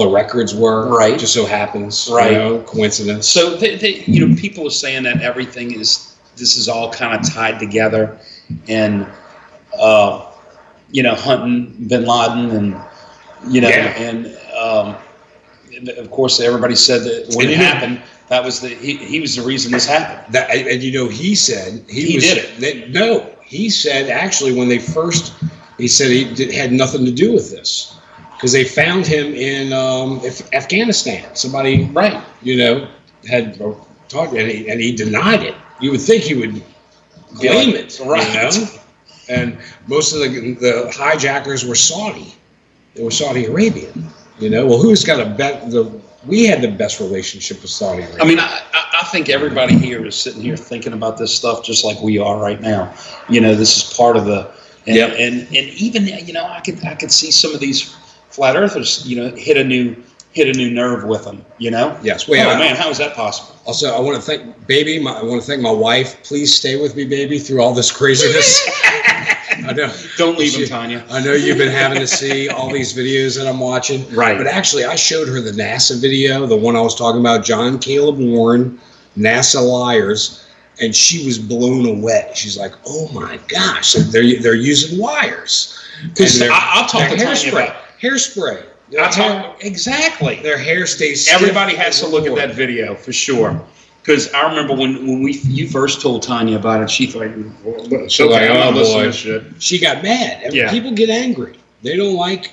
records were. Right. Just so happens. Right. Coincidence. So people are saying that this is all kind of tied together, and hunting Bin Laden, and and of course everybody said that when it happened, that was he was the reason this happened. He said he did it. No, he said actually when he said he had nothing to do with this, because they found him in Afghanistan. Somebody had talked, and he denied it. You would think he would claim it, right? And most of the hijackers were Saudi. They were Saudi Arabian. Well, who's got we had the best relationship with Saudi Arabia. I mean, I think everybody here is sitting here thinking about this stuff just like we are right now. This is part of and even I could see some of these flat earthers hit a new nerve with them. Yes. Well, man, how is that possible? Also, I want to thank I want to thank my wife. Please stay with me, baby, through all this craziness. I know. Don't leave him, Tanya. I know you've been having to see all these videos that I'm watching. Right. But actually, I showed her the NASA video, the one I was talking about, John Caleb Warren, NASA Liars. and she was blown away. She's like, "Oh my gosh!" So they're using wires. Because I'll talk to Tanya hairspray. Hairspray. Exactly. Their hair stays. Everybody has to look at that video for sure. Because I remember when you first told Tanya about it, she thought, so like, oh boy, she got mad. Yeah. People get angry. They don't like,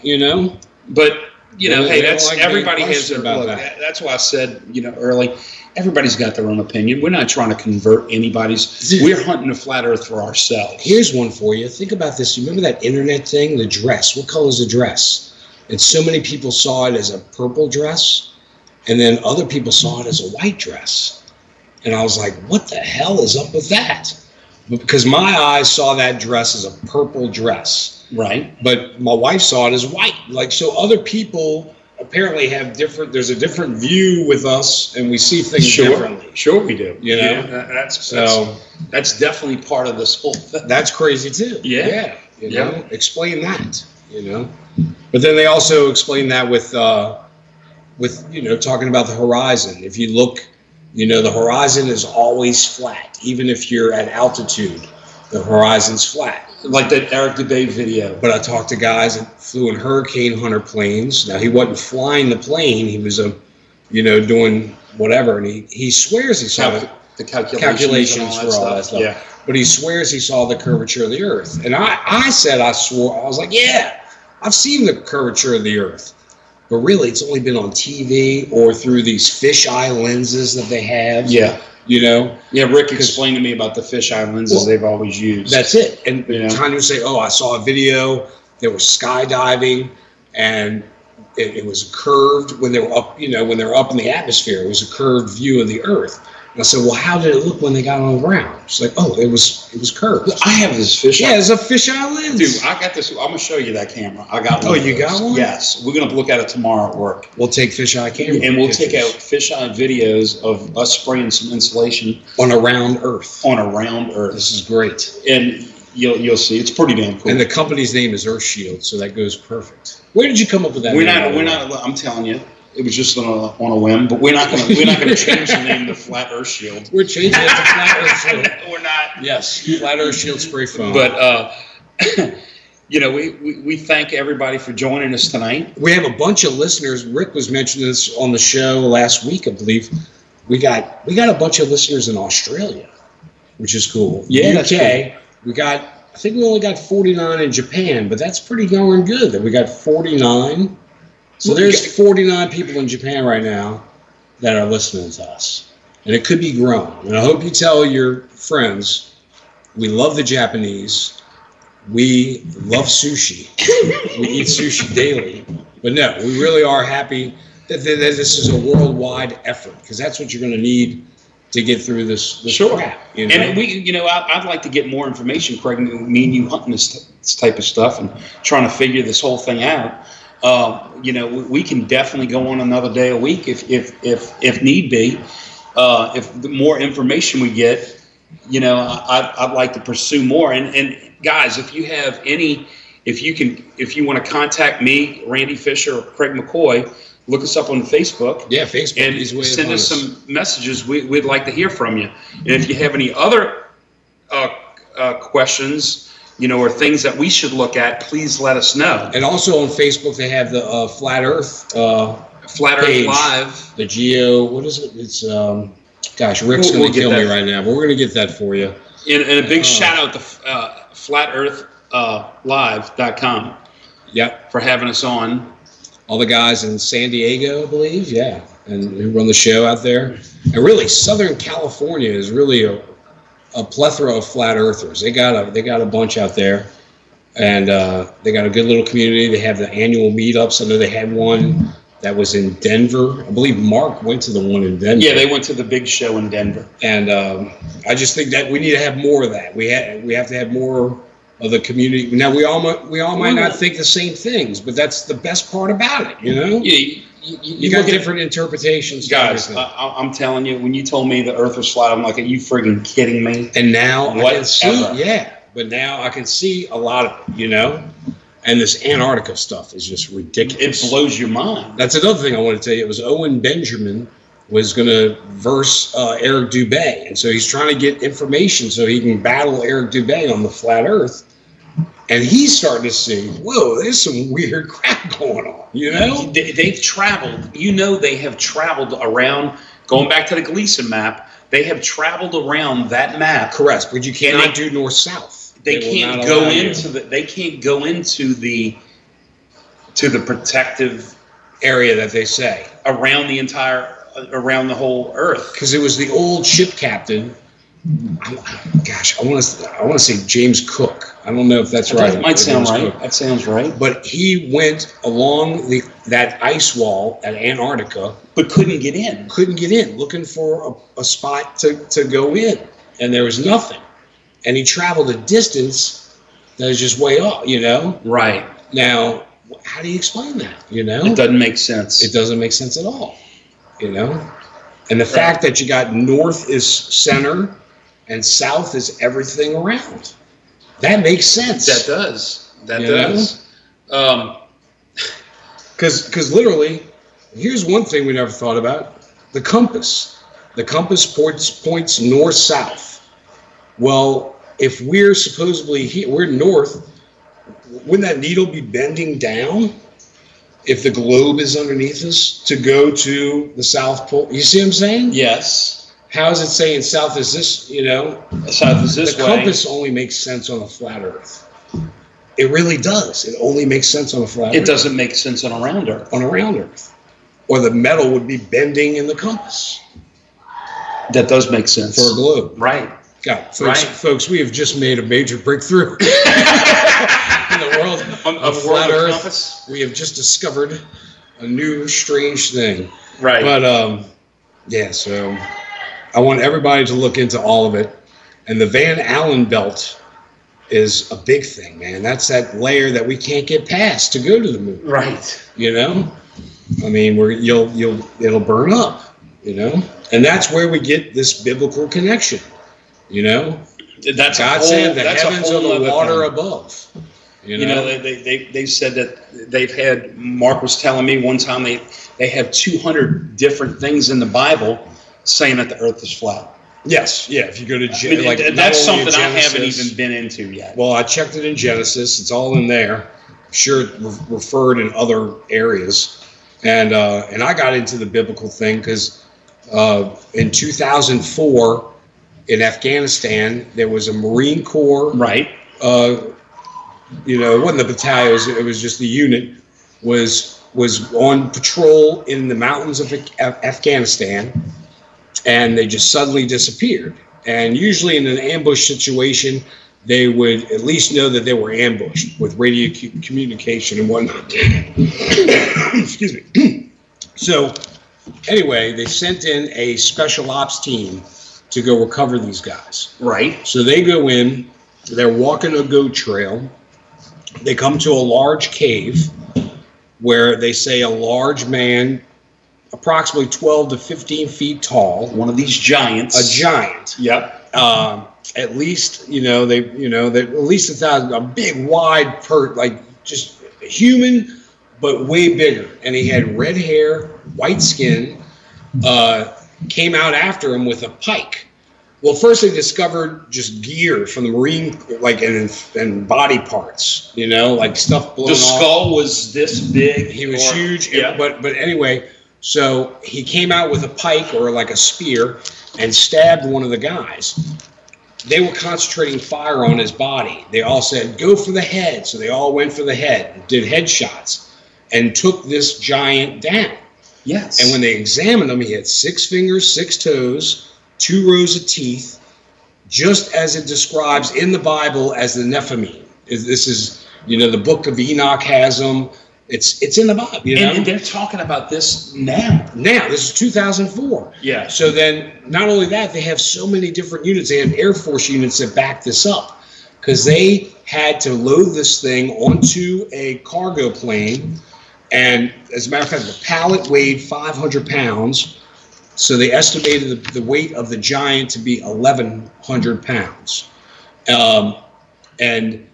But hey, that's like everybody has their about look. that. That's why I said, early. Everybody's got their own opinion. We're not trying to convert anybody's. We're hunting the flat Earth for ourselves. Here's one for you. Think about this. You remember that internet thing, the dress? What color is the dress? And so many people saw it as a purple dress, and then other people saw it as a white dress. And I was like, what the hell is up with that? Because my eyes saw that dress as a purple dress. Right. But my wife saw it as white. Like, so other people apparently have there's a different view with us, and we see things differently. Sure we do. That's definitely part of this whole thing. That's crazy too. Yeah. Explain that, But then they also explain that with talking about the horizon. If you look, the horizon is always flat. Even if you're at altitude, the horizon's flat. Like that Eric Dubay video. But I talked to guys that flew in Hurricane Hunter planes. Now, he wasn't flying the plane. He was, doing whatever. And he swears he saw the calculations for all that stuff. Yeah. But he swears he saw the curvature of the Earth. And I said I swore. I was like, yeah, I've seen the curvature of the Earth. But really, it's only been on TV or through these fisheye lenses that they have. Yeah. Yeah, Rick explained to me about the fisheye lenses they've always used. That's it. And Tanya would say, I saw a video. They were skydiving, and it was curved when they were up, when they were up in the atmosphere. It was a curved view of the Earth. And I said, well, how did it look when they got on the ground? She's like, it was curved. I have this fisheye. Yeah, it's a fisheye lens. Dude, I got this. I'm going to show you that camera. I got one. Oh, you got one? Yes. We're going to look at it tomorrow at work. We'll take fisheye camera. And we'll take out fisheye videos of us spraying some insulation. On a round Earth. On a round Earth. This is great. And you'll see. It's pretty damn cool. And the company's name is Earth Shield, so that goes perfect. Where did you come up with that? We're not. I'm telling you. It was just on a whim, but we're not going to change the name to Flat Earth Shield. We're changing it to Flat Earth Shield. We're not. Yes, Flat Earth Shield spray foam. But we thank everybody for joining us tonight. We have a bunch of listeners. Rick was mentioning this on the show last week, I believe. We got a bunch of listeners in Australia, which is cool. Yeah, UK, that's cool. I think we only got 49 in Japan, but that's pretty darn good that we got 49. So there's 49 people in Japan right now that are listening to us. And it could be grown. And I hope you tell your friends, we love the Japanese. We love sushi. We eat sushi daily. But no, we really are happy that this is a worldwide effort, because that's what you're going to need to get through this crap. And I'd like to get more information, Craig. Me and you hunting this type of stuff and trying to figure this whole thing out. We can definitely go on another day a week if need be. If the more information we get, I'd like to pursue more. And guys, if you want to contact me, Randy Fisher, or Craig McCoy, look us up on Facebook. Yeah, Facebook. And send us some messages. We'd like to hear from you. And if you have any other questions, or things that we should look at, please let us know. And also on Facebook, they have the Flat Earth Earth Live. The Geo, what is it? It's, Rick's going to kill me right now, but we're going to get that for you. And a big shout out to FlatEarthLive.com. Yep. For having us on. All the guys in San Diego, I believe, yeah, and who run the show out there. And really, Southern California is really a plethora of flat earthers. They got a bunch out there, and they got a good little community. They have the annual meetups. I know they had one that was in Denver. I believe Mark went to the one in Denver. Yeah, they went to the big show in Denver. And I just think that we need to have more of that. We have to have more of the community. Now we all might not think the same things, but that's the best part about it, Yeah, you got different interpretations. Guys, I'm telling you, when you told me the Earth was flat, I'm like, are you friggin' kidding me? And now I can see, but now I can see a lot of it, And this Antarctica stuff is just ridiculous. It blows your mind. That's another thing I want to tell you. It was Owen Benjamin was going to verse Eric Dubay. And so he's trying to get information so he can battle Eric Dubay on the flat earth. And he's starting to see, whoa, there's some weird crap going on, you know? They've traveled, they have traveled around, going back to the Gleason map, they have traveled around that map. Correct, but you cannot do north-south. They can't go into the protective area that they say. Around the whole earth. Because it was the old ship captain, gosh, I want to say James Cook. I don't know if that's right. That might sound right. That sounds right. But he went along that ice wall at Antarctica, but couldn't get in. Couldn't get in, looking for a spot to go in, and there was nothing. And he traveled a distance that is just way off, you know. Right. Now, how do you explain that? You know, it doesn't make sense. It doesn't make sense at all. You know, and the fact that you got north is center and south is everything around. That makes sense. That does. That does. Because literally, here's one thing we never thought about: the compass. The compass points north-south. Well, if we're supposedly here, we're north, wouldn't that needle be bending down if the globe is underneath us to go to the South Pole? You see what I'm saying? Yes. How is it saying south is this, you know? South is this way. The compass only makes sense on a flat earth. It really does. It only makes sense on a flat earth. It doesn't make sense on a round earth. On a round earth. Or the metal would be bending in the compass. That does make sense. For a globe. Right. God, folks, we have just made a major breakthrough in the world of flat earth. Compass. We have just discovered a new strange thing. Right. But, yeah, so I want everybody to look into all of it. And the Van Allen belt is a big thing, man. That's that layer that we can't get past to go to the moon. Right. You know? I mean, it'll burn up, you know? And that's where we get this biblical connection, you know? That's God said the heavens are the water above. You know, they said that they've had, Mark was telling me one time they have 200 different things in the Bible saying that the earth is flat. Yes, yeah. If you go to that's something I haven't even been into yet. Well, I checked it in Genesis. It's all in there. I'm sure it referred in other areas. And I got into the biblical thing because in 2004 in Afghanistan, there was a Marine Corps. Right. You know, it wasn't the battalion, it was just the unit, was on patrol in the mountains of Afghanistan, and they just suddenly disappeared. And usually in an ambush situation, they would at least know that they were ambushed with radio communication and whatnot. Excuse me. So anyway, they sent in a special ops team to go recover these guys. Right. So they go in, they're walking a goat trail. They come to a large cave where they say a large man, approximately 12 to 15 feet tall. One of these giants. A giant. Yep. At least, they at least a big, wide, just human, but way bigger. And he had red hair, white skin, came out after him with a pike. Well, first they discovered just gear from the Marine, and body parts, like stuff blown off. The skull was this big. He was huge. Yeah. But anyway, so he came out with a pike or like a spear and stabbed one of the guys. They were concentrating fire on his body. They all said, go for the head. So they all went for the head, did headshots, and took this giant down. Yes. And when they examined him, he had 6 fingers, 6 toes, 2 rows of teeth, just as it describes in the Bible as the Nephilim. This is, the book of Enoch has them. It's in the Bible, And they're talking about this now. This is 2004. Yeah. So then, not only that, they have so many different units. They have Air Force units that back this up because they had to load this thing onto a cargo plane. And as a matter of fact, the pallet weighed 500 pounds. So they estimated the weight of the giant to be 1,100 pounds. And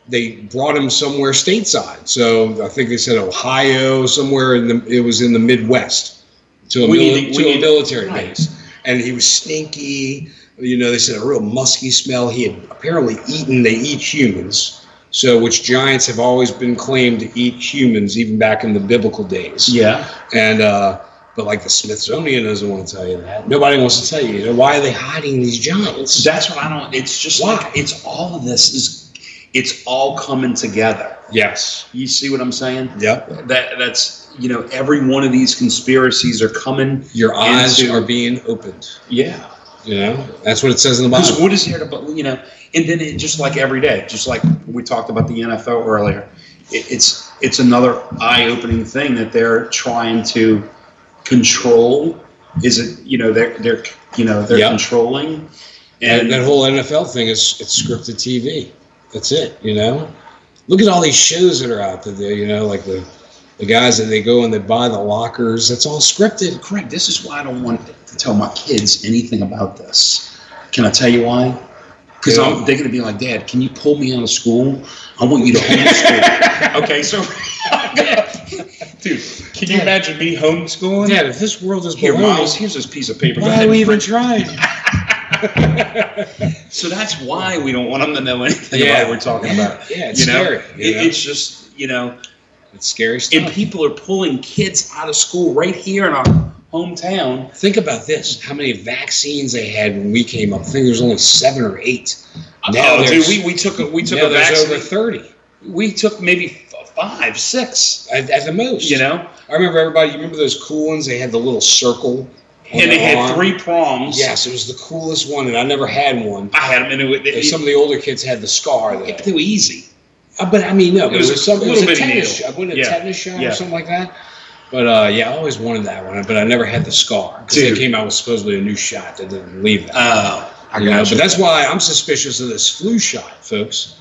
they brought him somewhere stateside. So I think they said Ohio, somewhere it was in the Midwest. to a military base. And he was stinky. You know, they said a real musky smell. He had apparently they eat humans. So, which giants have always been claimed to eat humans, even back in the biblical days. Yeah. And, but like the Smithsonian doesn't want to tell you that. Nobody wants to tell you. You know, why are they hiding these giants? That's what I don't, it's just like, it's all of this it's all coming together. Yes. You see what I'm saying? Yep. That's, you know, every one of these conspiracies are coming. Your eyes are being opened. Yeah. You know, that's what it says in the Bible. What is here to, you know, and then it just like every day, just like we talked about the NFL earlier, it's another eye-opening thing that they're trying to control. Is it, you know, they're controlling, and that whole NFL thing it's scripted TV. That's it. You know, look at all these shows that are out there. You know, like the guys that they go and they buy the lockers. That's all scripted. Correct. This is why I don't want to tell my kids anything about this. Can I tell you why? Because they're going to be like, Dad, can you pull me out of school? I want you to homeschool. Okay, so, dude, can you imagine me homeschooling? Dad, if this world is here, Miles, here's this piece of paper. Why are we even trying? So that's why we don't want them to know anything about what we're talking about. Yeah, it's scary. It's just, you know, it's scary stuff. And people are pulling kids out of school right here in our hometown. Think about this: how many vaccines they had when we came up? I think there was only 7 or 8. Now dude, we took a vaccine. Over 30. We took maybe 5, 6 at the most. You know, I remember everybody. You remember those cool ones? They had the little circle. And they had 3 prongs. Yes, it was the coolest one, and I never had one. I had them, and some of the older kids had the scar. They were easy. But I mean, no, it was a tetanus shot. I went a tetanus shot or something like that. But yeah, I always wanted that one, but I never had the scar because they came out with supposedly a new shot that didn't leave that. I got you. But that's why I'm suspicious of this flu shot, folks.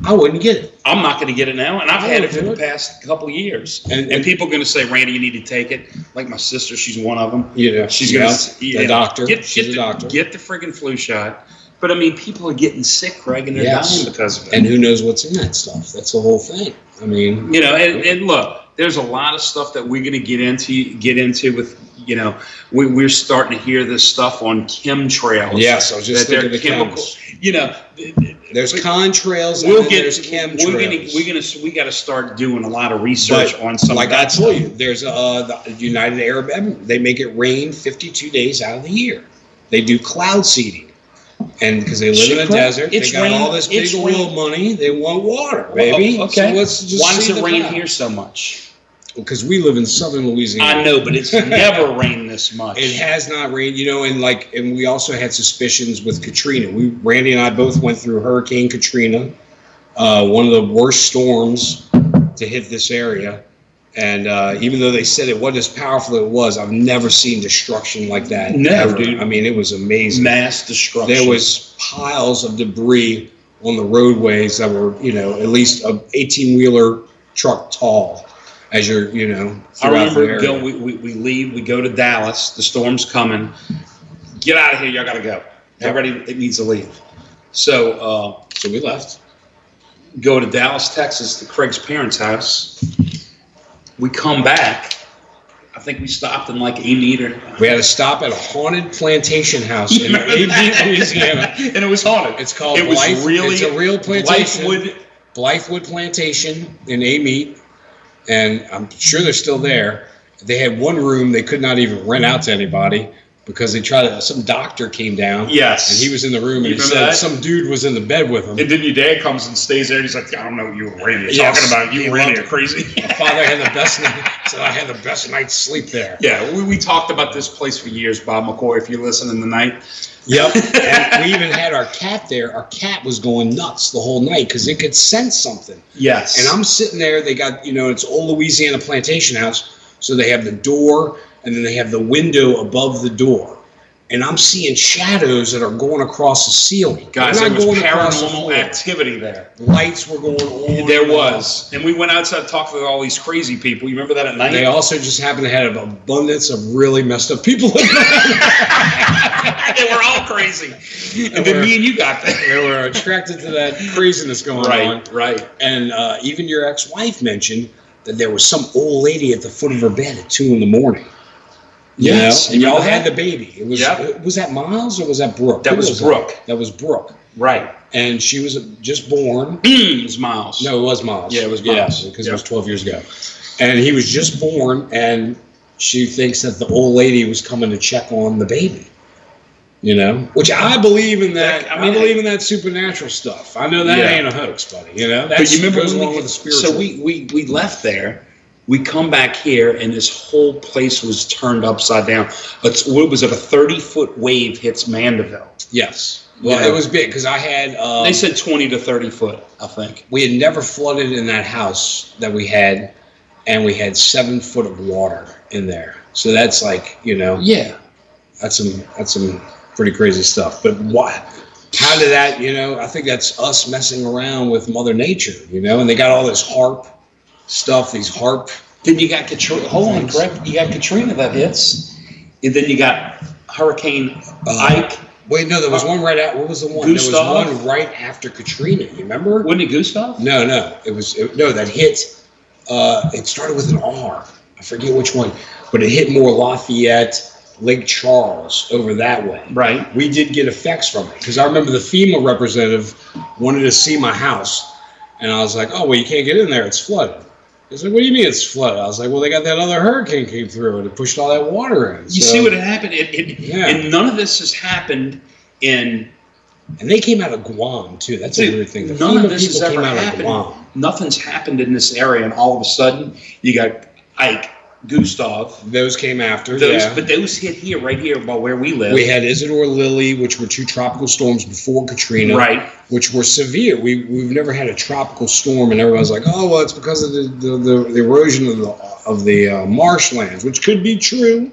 I wouldn't get it. I'm not going to get it now, and I've had it for the past couple of years. And people are going to say, Randy, you need to take it. Like my sister, she's one of them. Yeah, she's going to the doctor. She's a doctor. Get the friggin' flu shot. But I mean, people are getting sick, Craig, and they're dying because of it. And who knows what's in that stuff? That's the whole thing. I mean, you know, and look, there's a lot of stuff that we're going to get into with, you know, we're starting to hear this stuff on chemtrails. Yes, I was just thinking the chemicals. You know, there's contrails and there's chemtrails. We got to start doing a lot of research on some. Like I told you, there's the United Arab Emirates. They make it rain 52 days out of the year. They do cloud seeding. And because they live in a desert, they got all this big oil money. They want water, baby. Okay. So let's just why does it rain here so much? Because we live in southern Louisiana. I know, but it's never rained this much. It has not rained, you know, and we also had suspicions with Katrina. Randy and I both went through Hurricane Katrina, one of the worst storms to hit this area. And even though they said it wasn't as powerful as it was, I've never seen destruction like that. Never, dude. I mean, it was amazing. Mass destruction. There was piles of debris on the roadways that were, you know, at least an 18-wheeler truck tall. As you're, you know, I remember we leave, we go to Dallas. The storm's coming. Get out of here! Y'all gotta go. Everybody needs to leave. So we left. Go to Dallas, Texas, to Craig's parents' house. We come back. I think we stopped in like Amite or. We had to stop at a haunted plantation house in Amite, Louisiana, and it was haunted. It's called. It's a real plantation. Blythewood Plantation in Amite, and I'm sure they're still there. They had one room they could not even rent out to anybody because they tried to. Some doctor came down. Yes, and he was in the room, and he said some dude was in the bed with him. And then your dad comes and stays there, and he's like, "I don't know what you and Randy are talking about. You and Randy are crazy." My father had the best night. Said I had the best night's sleep there. Yeah, we talked about this place for years, Bob McCoy. If you listen in the night. Yep. And we even had our cat there. Our cat was going nuts the whole night because it could sense something. Yes. And I'm sitting there. They got, you know, it's old Louisiana plantation house, so they have the door and then they have the window above the door. And I'm seeing shadows that are going across the ceiling. Guys, there was paranormal activity there. Lights were going on. There was. And we went outside to talk to all these crazy people. You remember that at night? They also just happened to have an abundance of really messed up people. They were all crazy. And then me and you got there. They were attracted to that craziness going on. Right. And even your ex-wife mentioned that there was some old lady at the foot of her bed at 2 in the morning. Yes. And y'all had the baby. It was. Yep. Was that Miles or was that Brooke? That was Brooke. That was Brooke. Right. And she was just born. It was Miles. No, it was Miles. Yeah, it was Miles. Because it was 12 years ago. And he was just born, and she thinks that the old lady was coming to check on the baby. You know, which I believe in that. I believe in that supernatural stuff. I know that ain't a hook, buddy. You know, that goes along with the spiritual. So we left there. We come back here, and this whole place was turned upside down. What was it? A 30-foot wave hits Mandeville. Yes. Well, it was big because I had. They said 20 to 30 foot, I think. We had never flooded in that house that we had, and we had 7 foot of water in there. So that's like, you know. Yeah. That's some pretty crazy stuff. But what? How did that? You know, I think that's us messing around with Mother Nature. You know, and they got all this HARP stuff. These HARP. Then you got Katrina. Hold on, correct? You got Katrina that hits, and then you got Hurricane Ike. Wait, no, there was one right after. What was the one? Gustav? There was one right after Katrina. You remember? Wasn't it Gustav? No. That hit. It started with an R. I forget which one, but it hit more Lafayette, Lake Charles, over that way. Right. We did get effects from it because I remember the FEMA representative wanted to see my house, and I was like, "Oh, well, you can't get in there; it's flooded." He's like, "What do you mean it's flooded?" I was like, "Well, they got that other hurricane came through and it pushed all that water in." You see what had happened? And none of this has happened in. And they came out of Guam too. That's a weird thing. None of this has ever happened. Nothing's happened in this area, and all of a sudden you got Ike, Gustav. Those came after. But those hit here, right here, about where we live. We had Isidore, Lily, which were 2 tropical storms before Katrina, right? Which were severe. We've never had a tropical storm, and everyone's like, "Oh, well, it's because of the erosion of the marshlands," which could be true.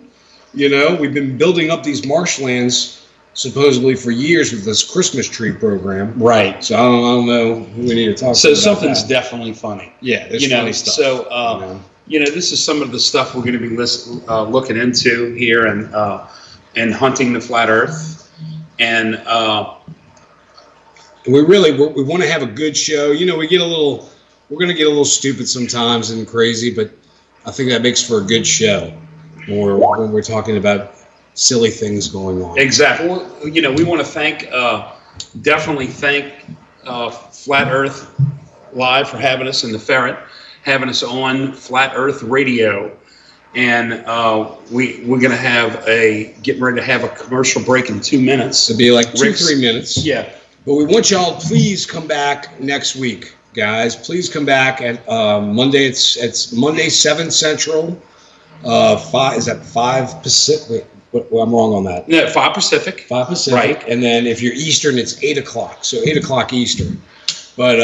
You know, we've been building up these marshlands supposedly for years with this Christmas tree program, right? So I don't know who we need to talk to. So something's definitely funny. Yeah, there's funny stuff. So you know, this is some of the stuff we're going to be looking into here and hunting the flat Earth, and we want to have a good show. You know, we're going to get a little stupid sometimes and crazy, but I think that makes for a good show when we're talking about silly things going on. Exactly. Well, you know, we want to definitely thank Flat Earth Live for having us, and the Ferret having us on Flat Earth Radio, and we're going to getting ready to have a commercial break in 2 minutes. It'll be like 2-3 minutes. Yeah. But we want y'all, please come back next week, guys. Please come back at Monday. It's Monday 7 Central. 5 is that 5 Pacific? Well, I'm wrong on that. No, 5 Pacific. 5 Pacific. Right. And then if you're Eastern, it's 8 o'clock. So 8 o'clock Eastern. But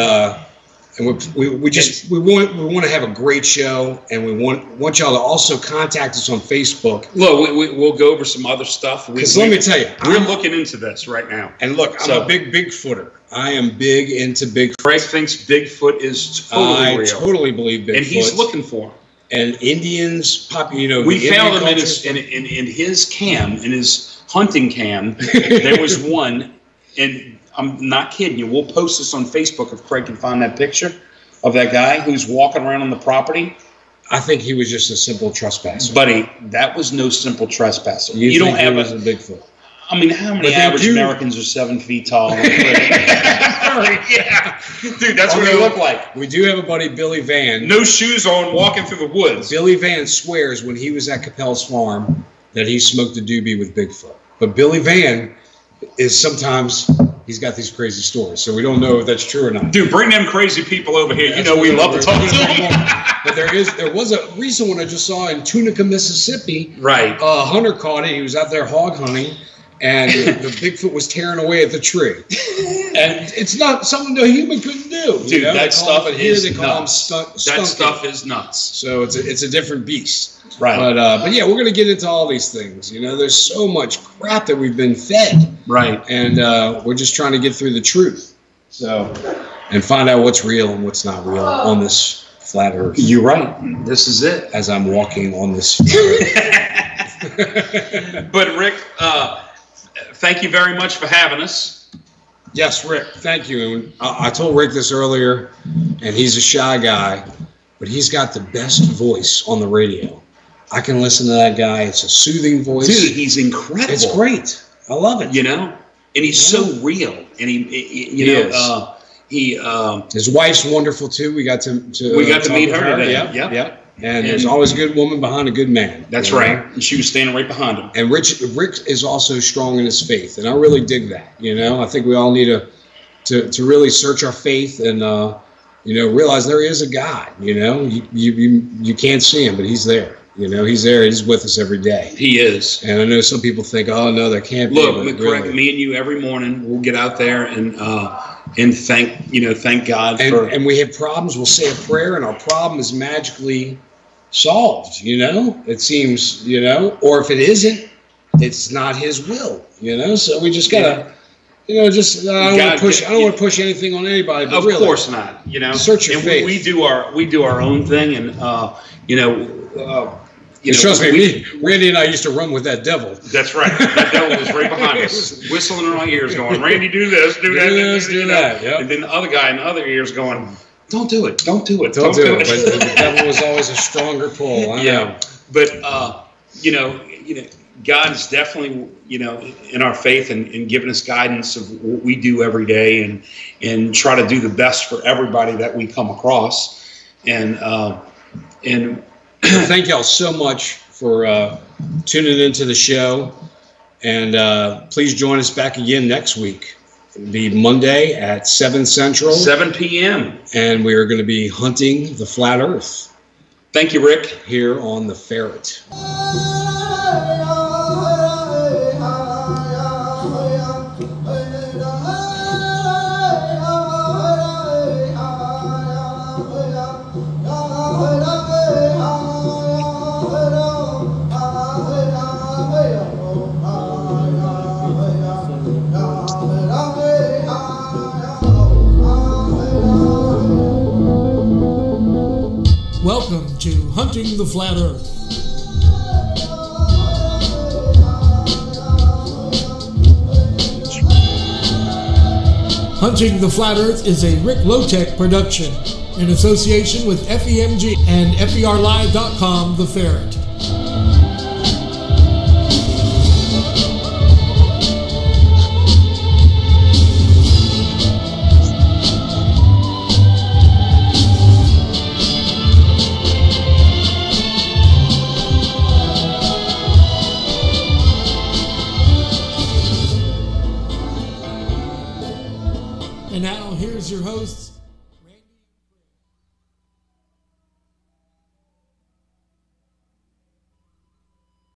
and we want to have a great show, and we want y'all to also contact us on Facebook. Look, we'll go over some other stuff. Because let me tell you, we're looking into this right now. And look, I'm a big Bigfooter. I am big into Bigfoot. Craig thinks Bigfoot is totally real. I totally believe Bigfoot. And he's looking for him. And Indians, we found him in his hunting cam. There was one, and I'm not kidding you. We'll post this on Facebook if Craig can find that picture of that guy who's walking around on the property. I think he was just a simple trespasser. Buddy, that was no simple trespasser. You don't have a Bigfoot. I mean, how many average Americans are 7 feet tall? Yeah, dude, that's what they look like. We do have a buddy, Billy Van. No shoes on, walking through the woods. Billy Van swears when he was at Capel's farm that he smoked a doobie with Bigfoot. But Billy Van is sometimes he's got these crazy stories, so we don't know if that's true or not. Dude, bring them crazy people over here. You know we love to talk to them. But there was a recent one I just saw in Tunica, Mississippi. Right. A hunter caught it. He was out there hog hunting, and the Bigfoot was tearing away at the tree. And it's not something no human couldn't do. Dude, that stuff is nuts. That stuff is nuts. So it's a different beast. Right. But yeah, we're going to get into all these things. You know, there's so much crap that we've been fed. Right. And we're just trying to get through the truth. So, and find out what's real and what's not real on this flat Earth. You're right. This is it. As I'm walking on this flat Earth. But Rick, thank you very much for having us. Yes, Rick, thank you. And I told Rick this earlier, and he's a shy guy, but he's got the best voice on the radio. I can listen to that guy. It's a soothing voice. Dude, he's incredible. It's great. I love it. You know, and he's so real. And his wife's wonderful too. We got to meet her today. Yeah. And there's always a good woman behind a good man. That's right. And she was standing right behind him. And Rick is also strong in his faith, and I really dig that. You know, I think we all need to really search our faith and realize there is a God. You know, you can't see him, but he's there. You know, he's there. He's with us every day. He is. And I know some people think, oh no, there can't be. Look, correct. Me and you every morning, we'll get out there and thank God for. And we have problems. We'll say a prayer, and our problem is magically solved. You know, it seems. You know, or if it isn't, it's not His will. You know, so we just gotta. You know, just I don't want to push anything on anybody. But of course not. You know, search your faith. We do our own thing, and trust me, Randy and I used to run with that devil. That's right. That devil was right behind us, whistling in our ears, going, "Randy, do this, do that, do that." Yep. And then the other guy in the other ears going, "Don't do it, don't do it, don't do it." But the devil was always a stronger pull. I know. But God's definitely in our faith and giving us guidance of what we do every day and try to do the best for everybody that we come across. And thank y'all so much for tuning into the show, and please join us back again next week. It'll be Monday at 7 Central. 7 p.m. And we are going to be hunting the flat earth. Thank you, Rick. Here on The Ferret. Welcome to Hunting the Flat Earth. Hunting the Flat Earth is a Rick Lowtech production in association with FEMG and FERLive.com, The Ferret. And now, here's your hosts,